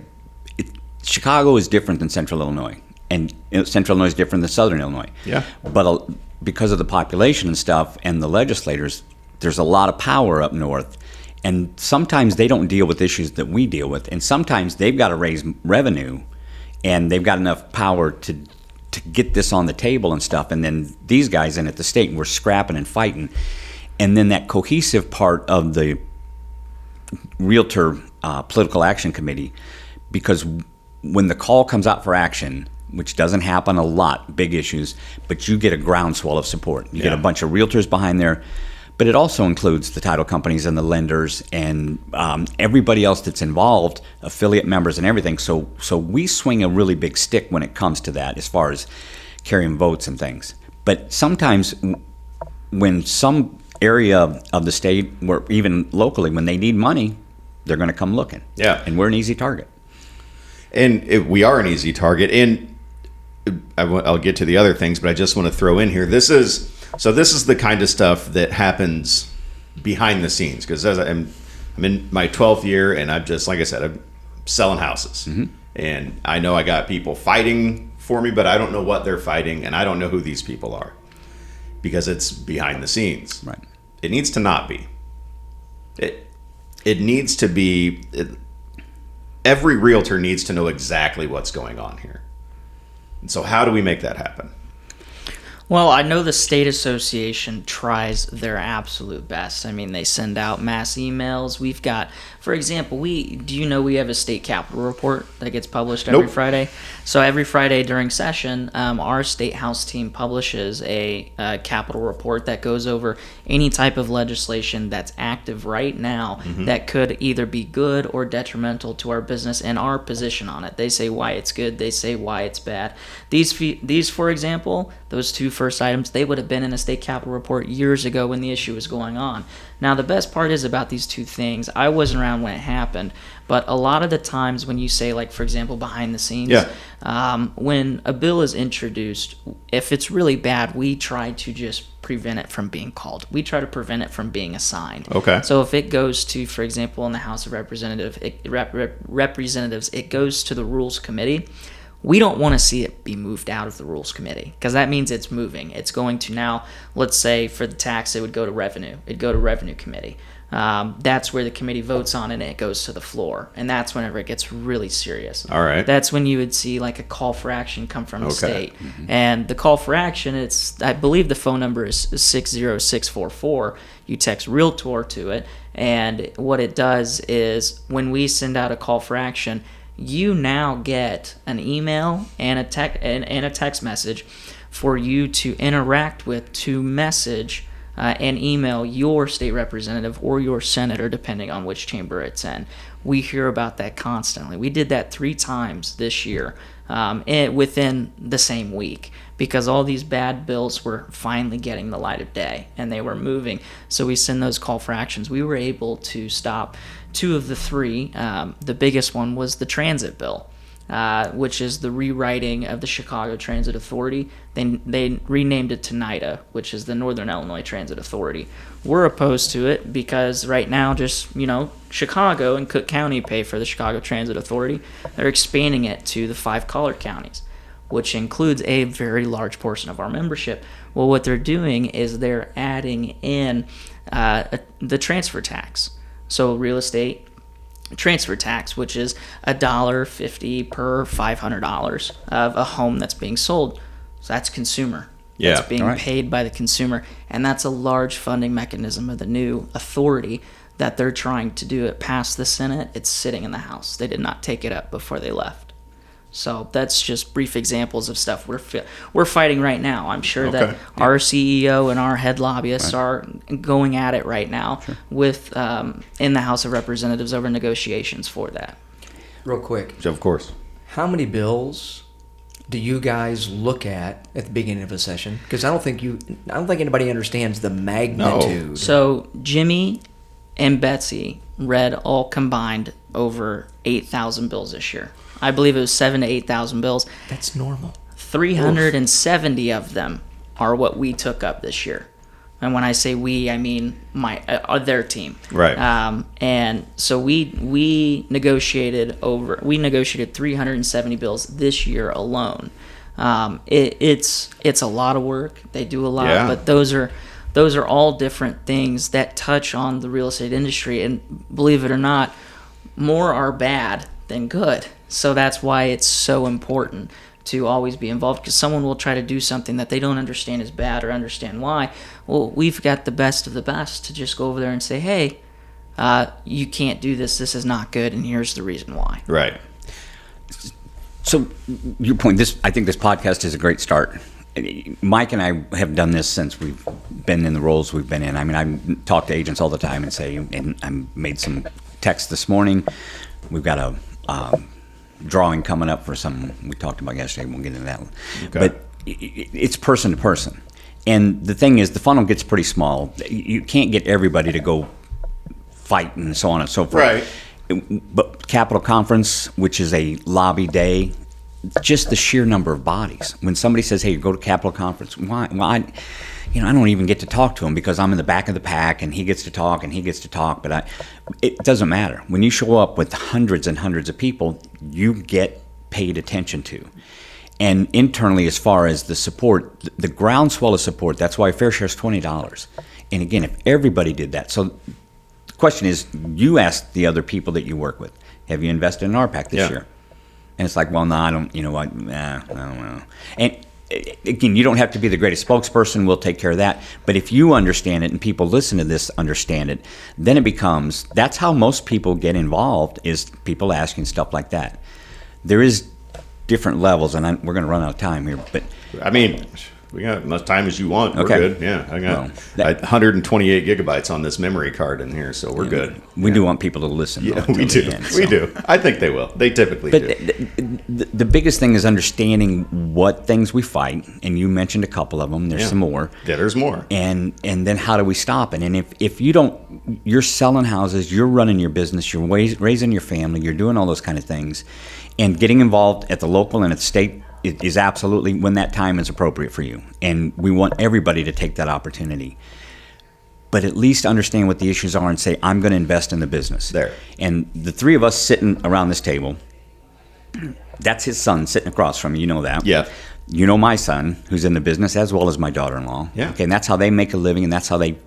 Chicago is different than Central Illinois. And Central Illinois is different than Southern Illinois. Yeah. But because of the population and stuff and the legislators, there's a lot of power up north. And sometimes they don't deal with issues that we deal with. And sometimes they've got to raise revenue and they've got enough power to get this on the table and stuff. And then these guys in at the state were scrapping and fighting. And then that cohesive part of the Realtor Political Action Committee, because when the call comes out for action, which doesn't happen a lot, big issues, but you get a groundswell of support. You get a bunch of realtors behind there, but it also includes the title companies and the lenders and everybody else that's involved, affiliate members and everything. So we swing a really big stick when it comes to that as far as carrying votes and things. But sometimes when some area of the state, or even locally, when they need money, they're going to come looking. Yeah. And we're an easy target. And we are an easy target. And I'll get to the other things, but I just want to throw in here. This is the kind of stuff that happens behind the scenes. Because I'm in my 12th year, and I'm just, like I said, I'm selling houses. And I know I got people fighting for me, but I don't know what they're fighting, and I don't know who these people are. Because it's behind the scenes. Right. It needs to not be. It needs to be. Every realtor needs to know exactly what's going on here. And so how do we make that happen? Well, I know the state association tries their absolute best. I mean, they send out mass emails. We've got, for example, do you know we have a state capital report that gets published every Nope. Friday? So every Friday during session, our state house team publishes a capital report that goes over any type of legislation that's active right now that could either be good or detrimental to our business and our position on it. They say why it's good. They say why it's bad. These, for example, those two first items, they would have been in a state capital report years ago when the issue was going on. Now, the best part is about these two things, I wasn't around when it happened, but a lot of the times when you say, like, for example, behind the scenes, when a bill is introduced, if it's really bad, we try to just prevent it from being called. We try to prevent it from being assigned. Okay. So if it goes to, for example, in the House of Representatives, it goes to the Rules Committee. We don't want to see it be moved out of the Rules Committee because that means it's moving. It's going to now, let's say for the tax, it would go to Revenue. It'd go to Revenue Committee. That's where the committee votes on it and it goes to the floor. And that's whenever it gets really serious. All right. That's when you would see like a call for action come from the state. Mm-hmm. And the call for action, I believe the phone number is 60644. You text Realtor to it. And what it does is when we send out a call for action, you now get an email and a text message for you to interact with, to message and email your state representative or your senator, depending on which chamber it's in. We hear about that constantly. We did that 3 times this year within the same week because all these bad bills were finally getting the light of day and they were moving. So we send those call for actions. We were able to stop 2 of the 3. The biggest one was the transit bill, which is the rewriting of the Chicago Transit Authority. They renamed it to NIDA, which is the Northern Illinois Transit Authority. We're opposed to it because right now just, Chicago and Cook County pay for the Chicago Transit Authority. They're expanding it to the 5 collar counties, which includes a very large portion of our membership. Well, what they're doing is they're adding in the transfer tax. So real estate transfer tax, which is $1.50 per $500 of a home that's being sold. So that's consumer. Yeah. That's being paid by the consumer. And that's a large funding mechanism of the new authority that they're trying to do. It passed the Senate. It's sitting in the House. They did not take it up before they left. So that's just brief examples of stuff we're fighting right now. I'm sure that our CEO and our head lobbyists are going at it right now with in the House of Representatives over negotiations for that. Real quick, Of course. how many bills do you guys look at the beginning of a session? Because I don't think anybody understands the magnitude. So Jimmy and Betsy read all combined over 8,000 bills this year. I believe it was 7,000 to 8,000 bills. That's normal. 370 of them are what we took up this year. And when I say we, I mean their team. Right. And so we negotiated 370 bills this year alone. It's a lot of work. They do a lot, but those are all different things that touch on the real estate industry. And believe it or not, more are bad than good. So that's why it's so important to always be involved, because someone will try to do something that they don't understand is bad or understand why. Well, we've got the best of the best to just go over there and say, hey, you can't do this. This is not good, and here's the reason why. Right. So your point, I think this podcast is a great start. Mike and I have done this since we've been in the roles we've been in. I mean, I talk to agents all the time and say, and I made some texts this morning. We've got a drawing coming up for some we talked about yesterday. We'll get into that one. Okay. But it's person to person. And the thing is, the funnel gets pretty small. You can't get everybody to go fight and so on and so forth. Right. But Capitol Conference, which is a lobby day, just the sheer number of bodies. When somebody says, hey, go to Capitol Conference, why? Well, I don't even get to talk to him because I'm in the back of the pack and he gets to talk, but it doesn't matter. When you show up with hundreds and hundreds of people, you get paid attention to. And internally, as far as the support, the groundswell of support, that's why fair share is $20. And again, if everybody did that. So the question is, you ask the other people that you work with, have you invested in RPAC this year? And it's like, well, no, I don't, I don't know. And again, you don't have to be the greatest spokesperson. We'll take care of that. But if you understand it and people listen to this understand it, then it becomes, that's how most people get involved, is people asking stuff like that. There is different levels, and we're going to run out of time here. But I mean, we got as much time as you want. We're Okay. good. Yeah, I got 128 gigabytes on this memory card in here, so we're good. we do want people to listen. Yeah, though, we till do. the end, We so. do. I think they will. They typically But do. the biggest thing is understanding what things we fight, and you mentioned a couple of them. There's some more. Yeah, there's more. And then how do we stop it? And if you don't, you're selling houses, you're running your business, you're raising your family, you're doing all those kind of things, and getting involved at the local and at the state is absolutely when that time is appropriate for you. And we want everybody to take that opportunity. But at least understand what the issues are and say, I'm going to invest in the business. There. And the three of us sitting around this table, that's his son sitting across from you. You know that. Yeah. You know my son, who's in the business, as well as my daughter-in-law. Yeah. Okay, and that's how they make a living, and that's how they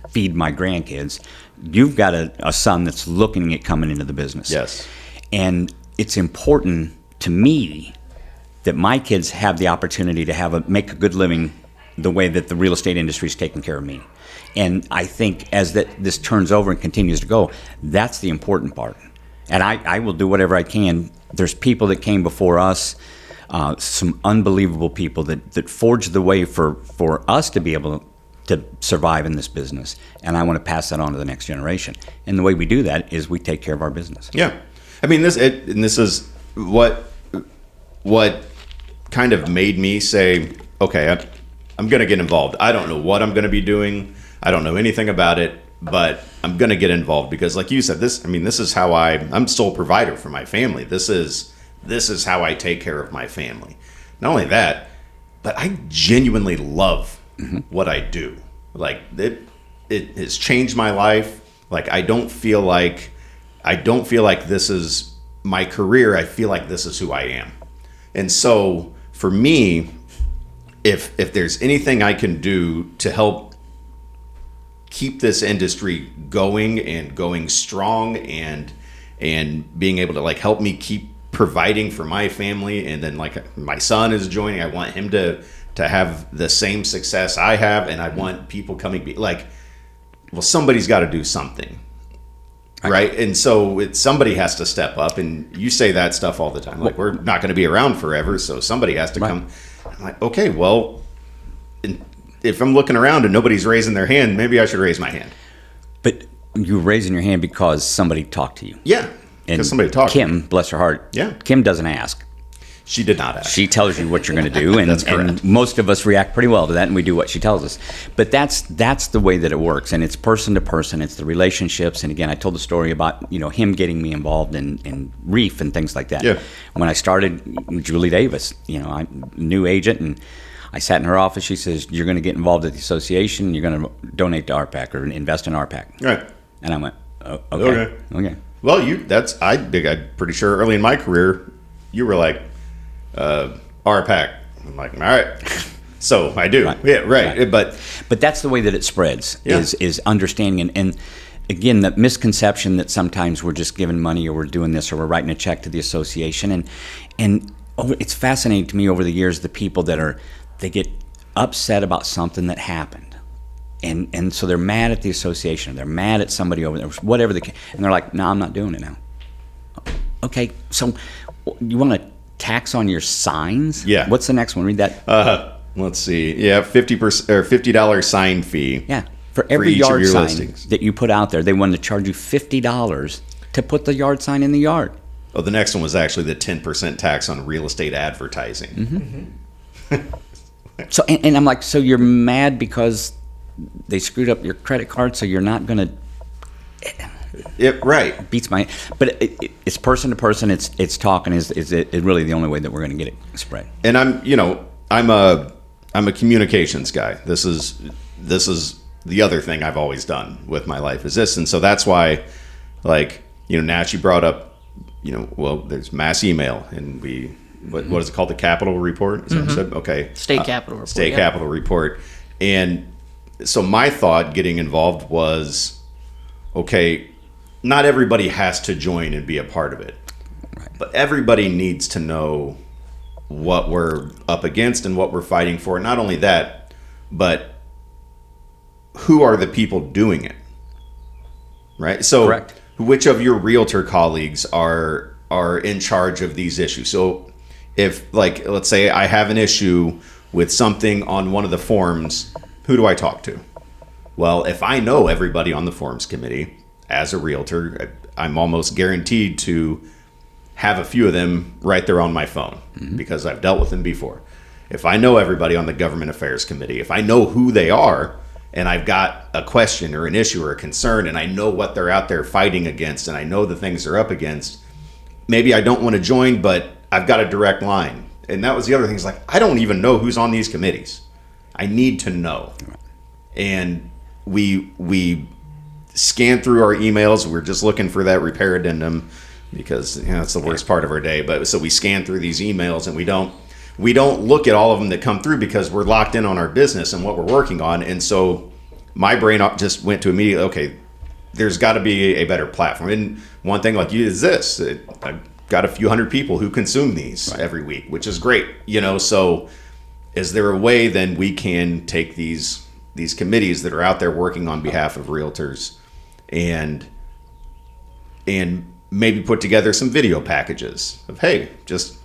feed my grandkids. You've got a son that's looking at coming into the business. Yes. And it's important to me that my kids have the opportunity to make a good living the way that the real estate industry is taking care of me. And I think as this turns over and continues to go, that's the important part. And I will do whatever I can. There's people that came before us, some unbelievable people that forged the way for us to be able to survive in this business. And I want to pass that on to the next generation. And the way we do that is we take care of our business. Yeah. I mean, this is what kind of made me say, okay, I'm going to get involved. I don't know what I'm going to be doing. I don't know anything about it, but I'm going to get involved because, like you said, this is how I'm sole provider for my family. This is how I take care of my family. Not only that, but I genuinely love what I do. Like it has changed my life. Like I don't feel like this is my career. I feel like this is who I am. And so for me, if there's anything I can do to help keep this industry going and going strong and being able to like help me keep providing for my family, and then like my son is joining, I want him to have the same success I have, and I want people coming like, well, somebody's got to do something. Right. And so somebody has to step up, and you say that stuff all the time. Like, we're not going to be around forever, so somebody has to come. I'm like, okay, well, if I'm looking around and nobody's raising their hand, maybe I should raise my hand. But you're raising your hand because somebody talked to you. Yeah, because somebody talked. Kim, bless her heart. Yeah. Kim doesn't ask. She did not ask. She tells you what you're going to do, and, That's correct. and most of us react pretty well to that, and we do what she tells us. But that's the way that it works, and it's person to person. It's the relationships, and again, I told the story about him getting me involved in REEF and things like that. Yeah. When I started, Julie Davis, I new agent, and I sat in her office. She says, "You're going to get involved at the association. You're going to donate to RPAC or invest in RPAC." Right. And I went, oh, okay. Well, I'm pretty sure early in my career, you were like, RPAC. I'm like, all right. So I do. Right. Yeah, right. But that's the way that it spreads, Yeah. is understanding. And again, the misconception that sometimes we're just giving money or we're doing this or we're writing a check to the association. And it's fascinating to me over the years, the people they get upset about something that happened. And so they're mad at the association. Or they're mad at somebody over there, whatever and they're like, no, I'm not doing it now. Okay, so you want to tax on your signs? Yeah. What's the next one? Read that. Let's see. Yeah, 50% or $50 sign fee. Yeah. For every each of yard your sign listings. that you put out there, they wanted to charge you $50 to put the yard sign in the yard. Oh, the next one was actually the 10% tax on real estate advertising. So, and I'm like, so you're mad because they screwed up your credit card, so you're not going to... Right. Beats my... But it's person to person. It's talking is it really the only way that we're going to get it spread. And I'm a communications guy. This is the other thing I've always done with my life is this. And so that's why, like, Nash, you brought up, well, there's mass email, and what is it called? The Capital Report? Is that what you said? Okay. State Capital Report. State Capital Report. And so my thought getting involved was, okay, not everybody has to join and be a part of it. Right. But everybody needs to know what we're up against and what we're fighting for. Not only that, but who are the people doing it, right? So Correct. which of your realtor colleagues are in charge of these issues? So if, like, let's say I have an issue with something on one of the forms, who do I talk to? Well, if I know everybody on the forms committee as a realtor, I'm almost guaranteed to have a few of them right there on my phone because I've dealt with them before. If I know everybody on the government affairs committee, if I know who they are and I've got a question or an issue or a concern and I know what they're out there fighting against and I know the things they're up against, maybe I don't want to join, but I've got a direct line. And that was the other thing, is like, I don't even know who's on these committees. I need to know. And we scan through our emails. We're just looking for that repair addendum because it's the worst part of our day. But so we scan through these emails and we don't look at all of them that come through because we're locked in on our business and what we're working on. And so my brain just went to immediately, okay, there's got to be a better platform. And one thing like you is this. I've got a few hundred people who consume these every week, which is great. So is there a way then we can take these committees that are out there working on behalf of realtors and maybe put together some video packages of, hey, just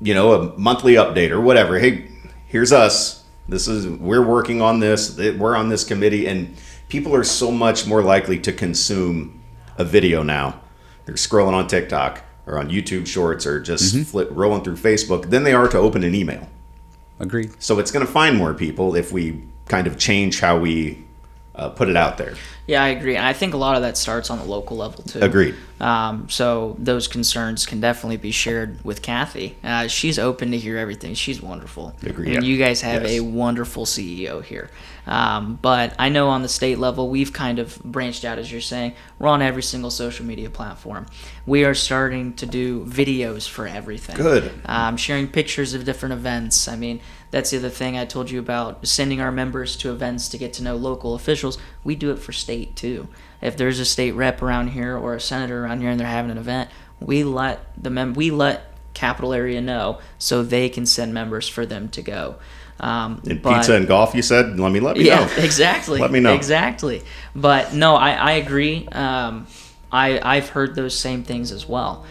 a monthly update or whatever. Hey, here's us. We're working on this. We're on this committee, and people are so much more likely to consume a video now. They're scrolling on TikTok or on YouTube Shorts or just rolling through Facebook than they are to open an email. Agreed. So it's going to find more people if we kind of change how we put it out there. Yeah, I agree. And I think a lot of that starts on the local level, too. Agreed. So those concerns can definitely be shared with Kathy. She's open to hear everything. She's wonderful. Agreed. And you guys have Yes. a wonderful CEO here. But I know on the state level, we've kind of branched out, as you're saying. We're on every single social media platform. We are starting to do videos for everything. Good. Sharing pictures of different events. I mean, that's the other thing I told you about, sending our members to events to get to know local officials. We do it for state, too. If there's a state rep around here or a senator around here and they're having an event, we let Capital Area know so they can send members for them to go. Pizza and golf, you said? Let me know. Yeah, exactly. Let me know. Exactly. But no, I agree. I've heard those same things as well.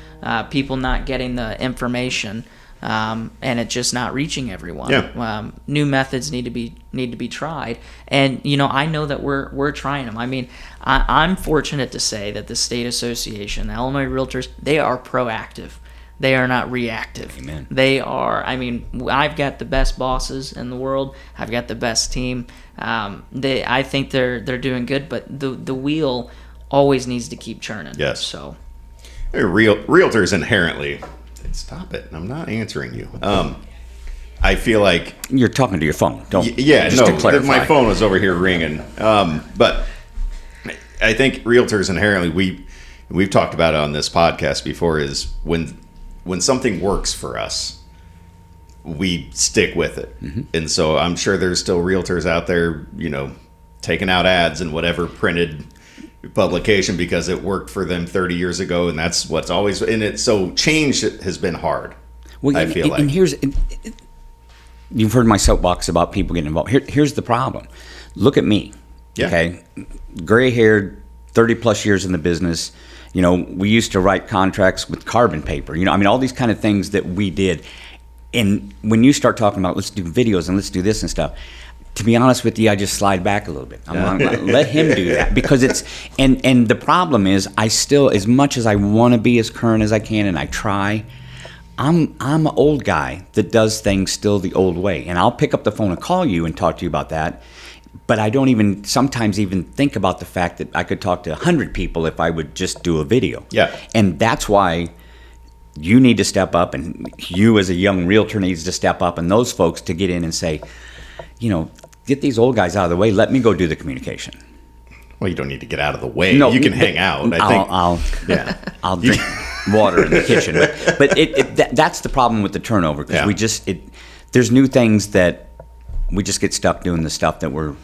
People not getting the information, and it just not reaching everyone. Yeah. New methods need to be tried, and I know that we're trying them. I mean, I'm fortunate to say that the state association, the Illinois Realtors, they are proactive. They are not reactive. Amen. They are. I mean, I've got the best bosses in the world. I've got the best team. I think they're doing good, but the wheel always needs to keep churning. Yes. So, Realtors inherently. Stop it! I'm not answering you. I feel like You're talking to your phone. Don't. yeah. Just No, to clarify. my phone was over here ringing. But I think realtors inherently we've talked about it on this podcast before. Is when something works for us, we stick with it. And so I'm sure there's still realtors out there, taking out ads in whatever printed publication because it worked for them 30 years ago, and that's what's always in it. So change has been hard. Well, I feel like. And you've heard my soapbox about people getting involved. Here's the problem. Look at me. Yeah. Okay, gray-haired, 30 plus years in the business. We used to write contracts with carbon paper. All these kind of things that we did. And when you start talking about let's do videos and let's do this and stuff, to be honest with you, I just slide back a little bit. I'm like, let him do that because it's and the problem is I still, as much as I want to be as current as I can and I try, I'm an old guy that does things still the old way. And I'll pick up the phone and call you and talk to you about that. But I don't sometimes even think about the fact that I could talk to 100 people if I would just do a video. Yeah. And that's why you need to step up, and you as a young realtor needs to step up, and those folks to get in and say, get these old guys out of the way. Let me go do the communication. Well, you don't need to get out of the way. No, you can hang out. I'll drink water in the kitchen. But that's the problem with the turnover because there's new things that we just get stuck doing the stuff that we're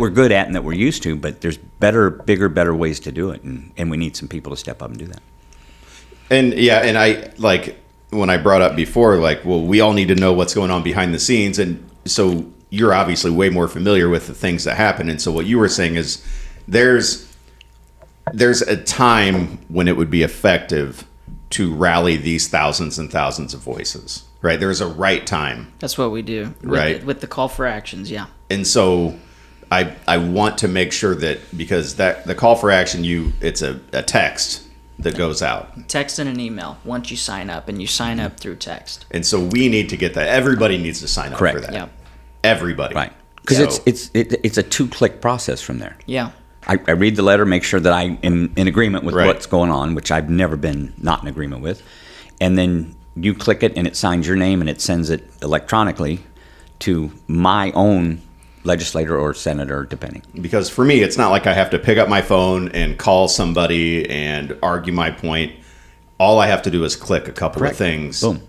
good at and that we're used to. But there's bigger, better ways to do it, and we need some people to step up and do that. And I when I brought up before, like, well, we all need to know what's going on behind the scenes. And so you're obviously way more familiar with the things that happen. And so what you were saying is there's a time when it would be effective to rally these thousands and thousands of voices, right? There's a right time. That's what we do, Right. with the call for actions, yeah. And so I want to make sure that, because that the call for action, it's a text that goes out. Text and an email once you sign up, and you sign up through text. And so we need to get that. Everybody needs to sign up Correct. for that. Yeah. Everybody. Right. Because So- it's a 2-click process from there. Yeah. I read the letter, make sure that I'm in agreement with Right. what's going on, which I've never been not in agreement with. And then you click it, and it signs your name, and it sends it electronically to my own legislator or senator, depending. Because for me, it's not like I have to pick up my phone and call somebody and argue my point. All I have to do is click a couple Correct. of things, Boom.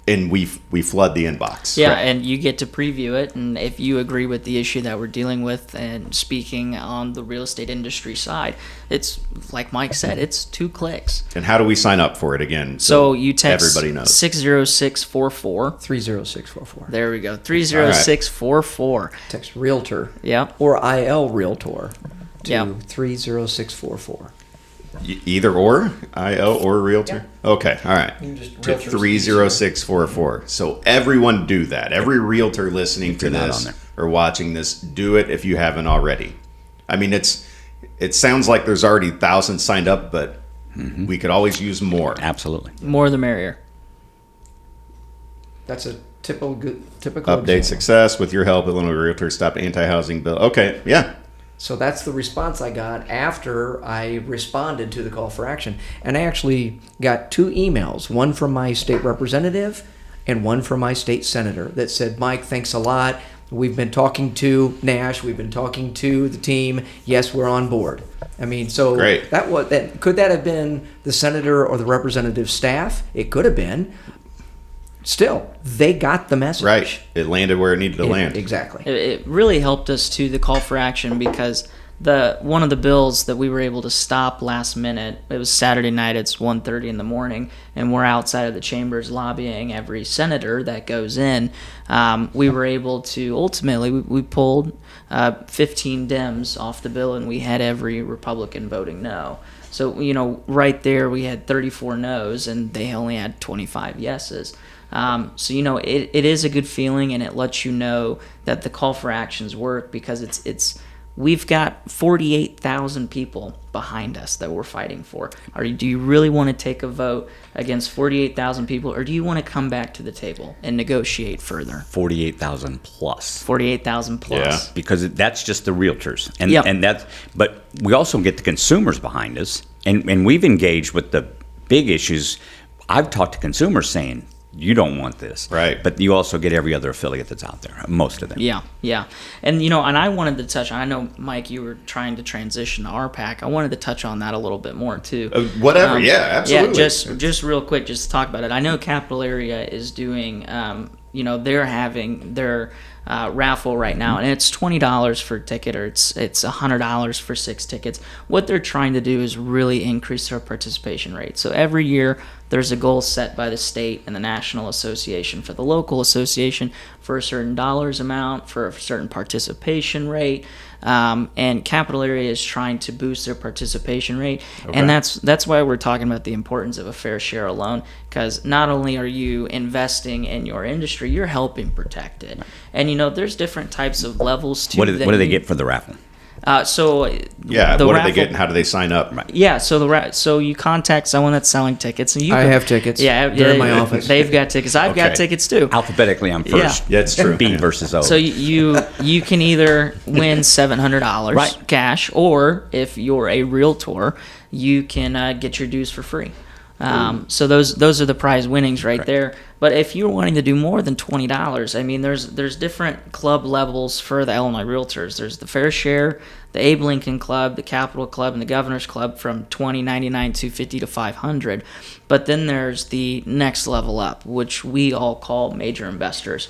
and we flood the inbox. Yeah, and you get to preview it, and if you agree with the issue that we're dealing with, and speaking on the real estate industry side, it's like Mike said, it's 2 clicks. And how do we sign up for it again? So you text everybody knows. 60644. 30644. There we go, 30644. Text Realtor Yeah. or IL Realtor to Yeah. 30644. Either or, IO or Realtor? Okay, all right. You can just To Realtors 30644. So everyone do that. Every Realtor listening to Get that on this there. or watching this, do it if you haven't already. I mean, it sounds like there's already thousands signed up, but we could always use more. Absolutely. More the merrier. That's a typical Update example. success. With your help, Illinois Realtors stop anti-housing bill. Okay, yeah. So that's the response I got after I responded to the call for action. And I actually got 2 emails, one from my state representative and one from my state senator, that said, Mike, thanks a lot. We've been talking to Nash. We've been talking to the team. Yes, we're on board. I mean, so Great. Could that have been the senator or the representative staff? It could have been. Still, they got the message. Right. It landed where it needed to land. Exactly. It really helped us to the call for action, because one of the bills that we were able to stop last minute, it was Saturday night, it's 1:30 in the morning, and we're outside of the chambers lobbying every senator that goes in. We were able to ultimately, we pulled 15 Dems off the bill, and we had every Republican voting no. So, right there we had 34 no's, and they only had 25 yeses. So it is a good feeling, and it lets you know that the call for actions work, because we've got 48,000 people behind us that we're fighting for. Do you really want to take a vote against 48,000 people, or do you want to come back to the table and negotiate further? 48,000 plus. 48,000 plus. Yeah. Because that's just the realtors, Yep. but we also get the consumers behind us, and we've engaged with the big issues. I've talked to consumers saying, you don't want this, Right. But you also get every other affiliate that's out there, most of them. Yeah. And, and I wanted to touch on, I know, Mike, you were trying to transition to RPAC. I wanted to touch on that a little bit more, too. Whatever, yeah, absolutely. Yeah, just real quick, just to talk about it. I know Capital Area is doing, they're having their raffle right now, and it's $20 for a ticket, or it's $100 for 6 tickets. What they're trying to do is really increase their participation rate. So every year there's a goal set by the state and the National Association for the local association for a certain dollars amount, for a certain participation rate, and Capital Area is trying to boost their participation rate. Okay. And that's why we're talking about the importance of a fair share alone, because not only are you investing in your industry, you're helping protect it. And there's different types of levels to What do they get for the raffle? So Yeah, the what do raffle, they get and how do they sign up? Yeah, so you contact someone that's selling tickets, and I have tickets. They're in my office. They've got tickets. I've got Okay. tickets too. Alphabetically, I'm first. Yeah, it's true. B Yeah. versus O. So you can either win $700 Right. cash, or if you're a realtor, you can get your dues for free. So those are the prize winnings right there. But if you're wanting to do more than $20, I mean, there's different club levels for the Illinois Realtors. There's the Fair Share, the Abe Lincoln Club, the Capital Club, and the Governor's Club from $20, $99, $250 to $500. But then there's the next level up, which we all call major investors.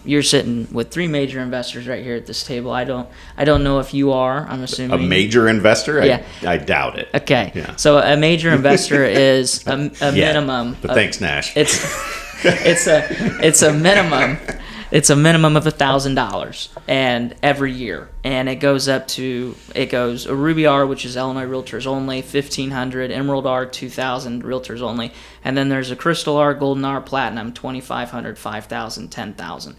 You're sitting with 3 major investors right here at this table. I don't know if you are. I'm assuming A major investor? Yeah. I doubt it. Okay. Yeah. So a major investor is a minimum. But thanks, Nash. It's a minimum. It's a minimum of $1,000 and every year, and it goes a Ruby R, which is Illinois Realtors only, 1,500, Emerald R, 2,000 Realtors only, and then there's a Crystal R, Golden R, Platinum, 2,500, 5,000, 10,000.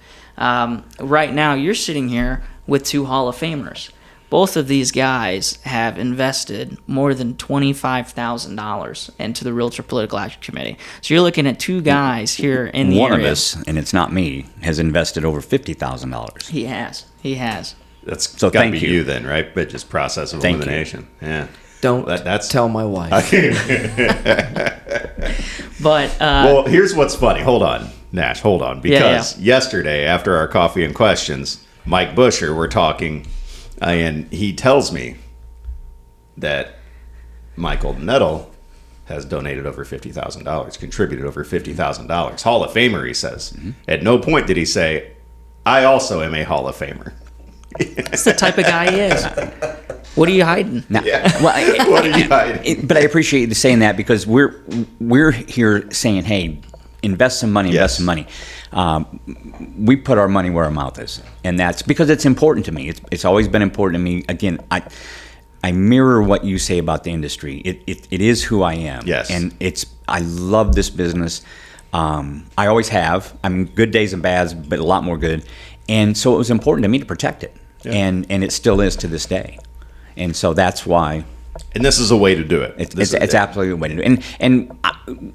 Right now, you're sitting here with 2 Hall of Famers. Both of these guys have invested more than $25,000 into the Realtor Political Action Committee. So you're looking at 2 guys here in the area. One of us, and it's not me, has invested over $50,000. He has. That's So got to thank be you. you then, right? But just process of Thank you. elimination. Yeah. Don't That's tell my wife. But well, here's what's funny. Hold on, Nash. Hold on. Because yesterday, after our coffee and questions, Mike Buscher, we're talking, and he tells me that Mike Oldenettel has donated over $50,000, contributed over $50,000. Hall of Famer, he says. Mm-hmm. At no point did he say, I also am a Hall of Famer. that's the type of guy he is. What are you hiding? Now, Yeah. well, What are you hiding? but I appreciate you saying that because we're here saying, hey, invest some money, Yes. invest some money. We put our money where our mouth is, and that's because it's important to me. It's always been important to me. Again, I mirror what you say about the industry. It is who I am. Yes. And I love this business. I always have. I mean, good days and bads, but a lot more good. And so it was important to me to protect it, Yeah. and it still is to this day. And so that's why And this is a way to do it. it's absolutely a way to do it. And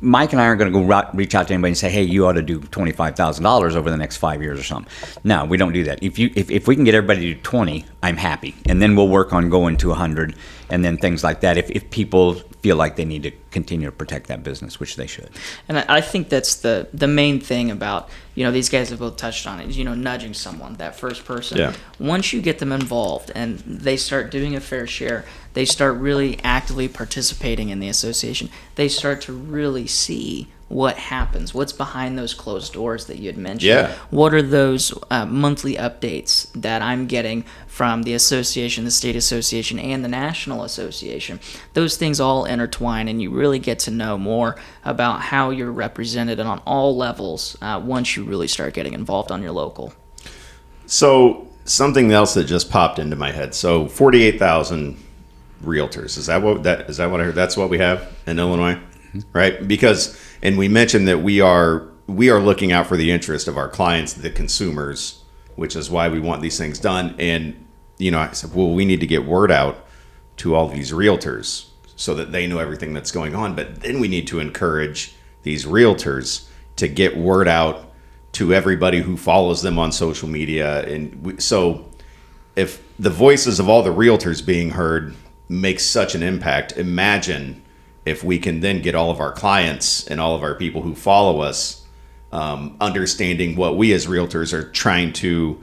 Mike and I aren't going to go reach out to anybody and say, hey, you ought to do $25,000 over the next 5 years or something. No, we don't do that. If we can get everybody to do 20, I'm happy. And then we'll work on going to 100 and then things like that. If people feel like they need to continue to protect that business, which they should. And I think that's the main thing about, these guys have both touched on it, is, nudging someone, that first person. Yeah. Once you get them involved and they start doing a fair share, they start really actively participating in the association, they start to really see what happens, what's behind those closed doors that you had mentioned. Yeah. What are those monthly updates that I'm getting from the association, the state association, and the national association? Those things all intertwine, and you really get to know more about how you're represented on all levels once you really start getting involved on your local. So something else that just popped into my head. So 48,000 realtors. Is that what I heard? That's what we have in Illinois, right? Because, and we mentioned that we are looking out for the interest of our clients, the consumers, which is why we want these things done. And, I said, well, we need to get word out to all these realtors so that they know everything that's going on. But then we need to encourage these realtors to get word out to everybody who follows them on social media. And so if the voices of all the realtors being heard makes such an impact, imagine if we can then get all of our clients and all of our people who follow us understanding what we as realtors are trying to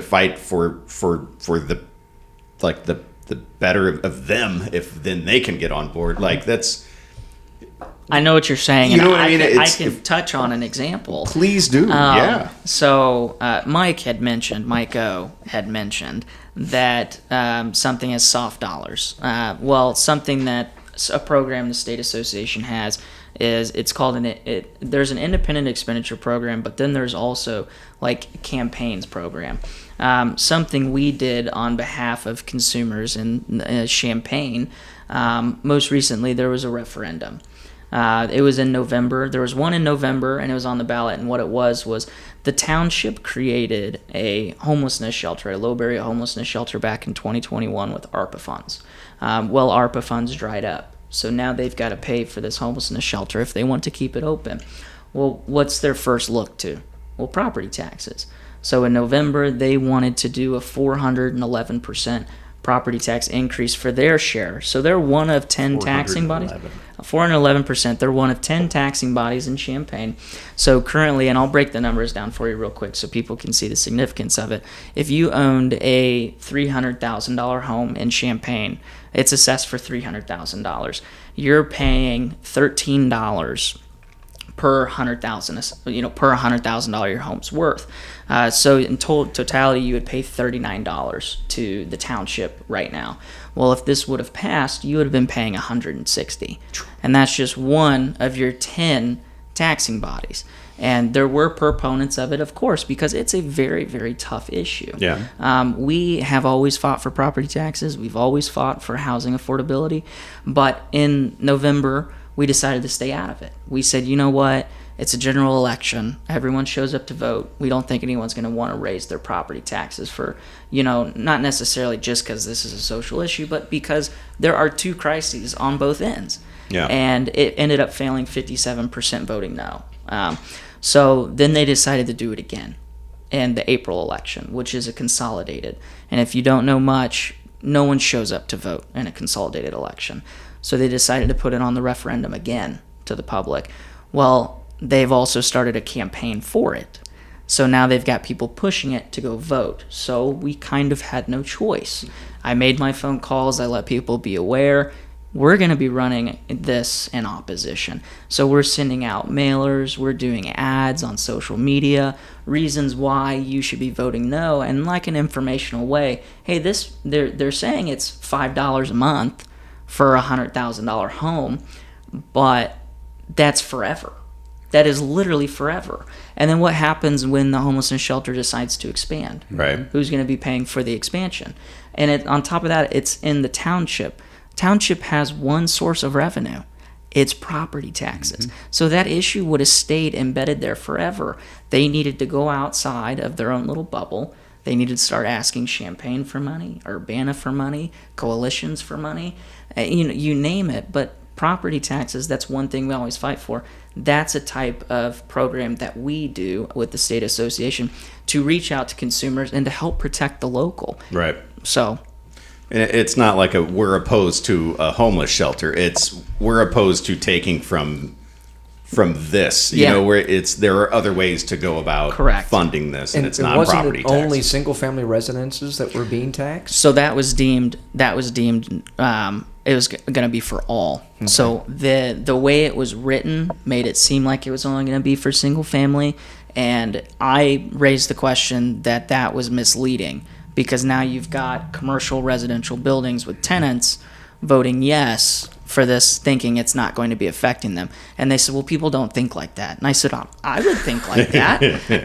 fight for the better of them, if then they can get on board. Like, that's, I know what you're saying. You know and what I mean? I can touch on an example. please do. Yeah. So Mike O had mentioned that something as soft dollars. Something that a program the state association has is, it's called there's an independent expenditure program, but then there's also like campaigns program. Something we did on behalf of consumers in Champaign. Most recently, there was a referendum. It was in November. There was one in November, and it was on the ballot. And what it was the township created a homelessness shelter, a low-barrier homelessness shelter back in 2021 with ARPA funds. ARPA funds dried up. So now they've got to pay for this homelessness shelter if they want to keep it open. Well, what's their first look to? Well, property taxes. So in November, they wanted to do a 411% property tax increase for their share. So they're one of 10 taxing bodies. 411%. They're one of 10 taxing bodies in Champaign. So currently, and I'll break the numbers down for you real quick so people can see the significance of it. If you owned a $300,000 home in Champaign, it's assessed for $300,000. You're paying $13 per $100,000 your home's worth. So in totality, you would pay $39 to the township right now. Well, if this would have passed, you would have been paying $160, and that's just one of your 10 taxing bodies. And there were proponents of it, of course, because it's a very, very tough issue. Yeah. We have always fought for property taxes. We've always fought for housing affordability. But in November, we decided to stay out of it. We said, you know what? It's a general election. Everyone shows up to vote. We don't think anyone's going to want to raise their property taxes for, not necessarily just because this is a social issue, but because there are two crises on both ends. Yeah. And it ended up failing 57% voting no. So then they decided to do it again in the April election, which is a consolidated. And if you don't know much, no one shows up to vote in a consolidated election. So they decided to put it on the referendum again to the public. Well, they've also started a campaign for it. So now they've got people pushing it to go vote. So we kind of had no choice. I made my phone calls. I let people be aware. We're going to be running this in opposition. So we're sending out mailers, we're doing ads on social media, reasons why you should be voting no, and like an informational way. Hey, they're saying it's $5 a month for a $100,000 home, but that's forever. That is literally forever. And then what happens when the homelessness shelter decides to expand? Right. Who's going to be paying for the expansion? And on top of that, it's in the township. Township has one source of revenue. It's property taxes. Mm-hmm. So that issue would have stayed embedded there forever. They needed to go outside of their own little bubble. They needed to start asking Champaign for money, Urbana for money, coalitions for money, you name it. But property taxes, that's one thing we always fight for. That's a type of program that we do with the state association to reach out to consumers and to help protect the local. Right. So it's not like we're opposed to a homeless shelter. We're opposed to taking from this. Where there are other ways to go about funding this, and it's not property tax. Only single family residences that were being taxed. So that was deemed. It was going to be for all. Okay. So the way it was written made it seem like it was only going to be for single family, and I raised the question that was misleading. Because now you've got commercial residential buildings with tenants voting yes for this, thinking it's not going to be affecting them. And they said, well, people don't think like that. And I said, I would think like that.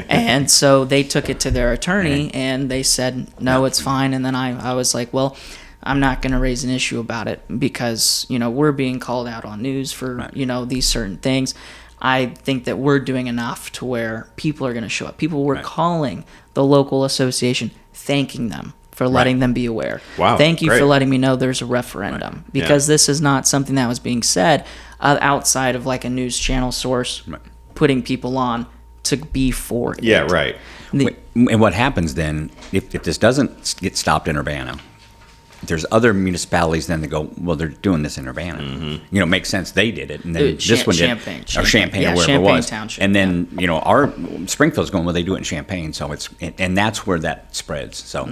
And so they took it to their attorney, and they said, no, it's fine. And then I was like, well, I'm not going to raise an issue about it because, we're being called out on news for, these certain things. I think that we're doing enough to where people are going to show up. People were calling the local association, thanking them for letting them be aware. Wow, thank you great. For letting me know there's a referendum. Because this is not something that was being said outside of like a news channel source putting people on to be for it. Yeah, right. And what happens then, if this doesn't get stopped in Urbana, there's other municipalities then that go, well, they're doing this in Urbana. Mm-hmm. It makes sense they did it, and then this one did, or Champaign, or wherever Champaign it was. Township, and then our Springfield's going, well, they do it in Champaign, so and that's where that spreads. So,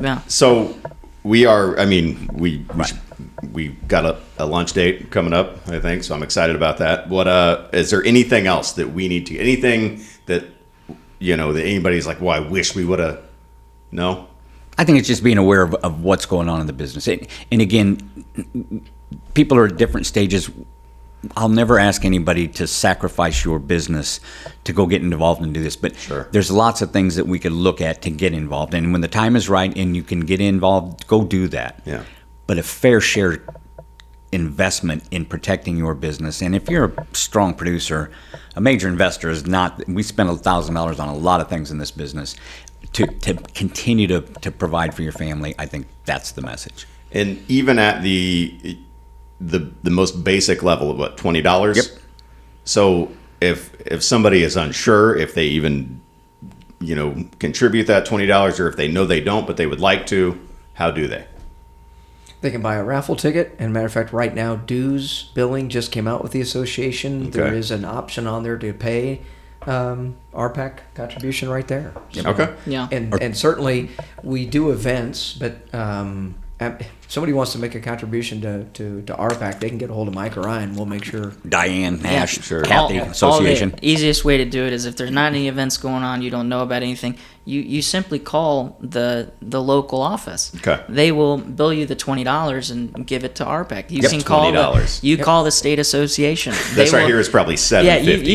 yeah. So we are. I mean, we got a lunch date coming up, I think. So I'm excited about that. What is there anything else that we need to? Anything that that anybody's like, well, I wish we would have. No. I think it's just being aware of what's going on in the business. And again, people are at different stages. I'll never ask anybody to sacrifice your business to go get involved and do this. But there's lots of things that we could look at to get involved. And when the time is right and you can get involved, go do that. Yeah. But a fair share investment in protecting your business. And if you're a strong producer, a major investor is not. We spend $1,000 on a lot of things in this business. To continue to provide for your family, I think that's the message. And even at the most basic level of what, $20? Yep. So if somebody is unsure if they even contribute that $20, or if they know they don't but they would like to, how do they? They can buy a raffle ticket. And matter of fact, right now, dues billing just came out with the association. Okay. There is an option on there to pay RPAC contribution right there. So, okay. Yeah. And certainly we do events, but somebody wants to make a contribution to RPAC, they can get a hold of Mike or Ryan. We'll make sure. Diane, Nash, sure. Kathy, Association. The easiest way to do it is if there's not any events going on, you don't know about anything, you simply call the local office. Okay. They will bill you the $20 and give it to RPAC. You Yep, can call $20. call the state association. This They right will- here is probably Yeah, $7.50.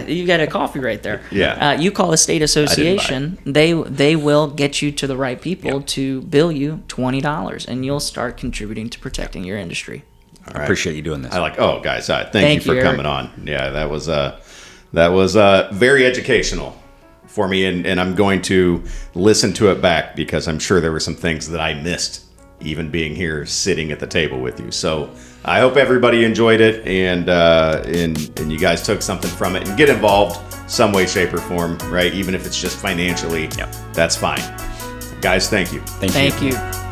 you've got a coffee right there. Yeah. You call the state association. They will get you to the right people to bill you $20, and you'll start contributing to protecting your industry. All right. Appreciate you doing this. I like. Oh, guys, thank Thank you for you, Eric. coming on. Yeah, that was very educational for me, and I'm going to listen to it back because I'm sure there were some things that I missed, even being here sitting at the table with you. So I hope everybody enjoyed it, and you guys took something from it and get involved some way, shape, or form. Right, even if it's just financially. Yep. That's fine. Guys, thank you. Thank you. Thank you.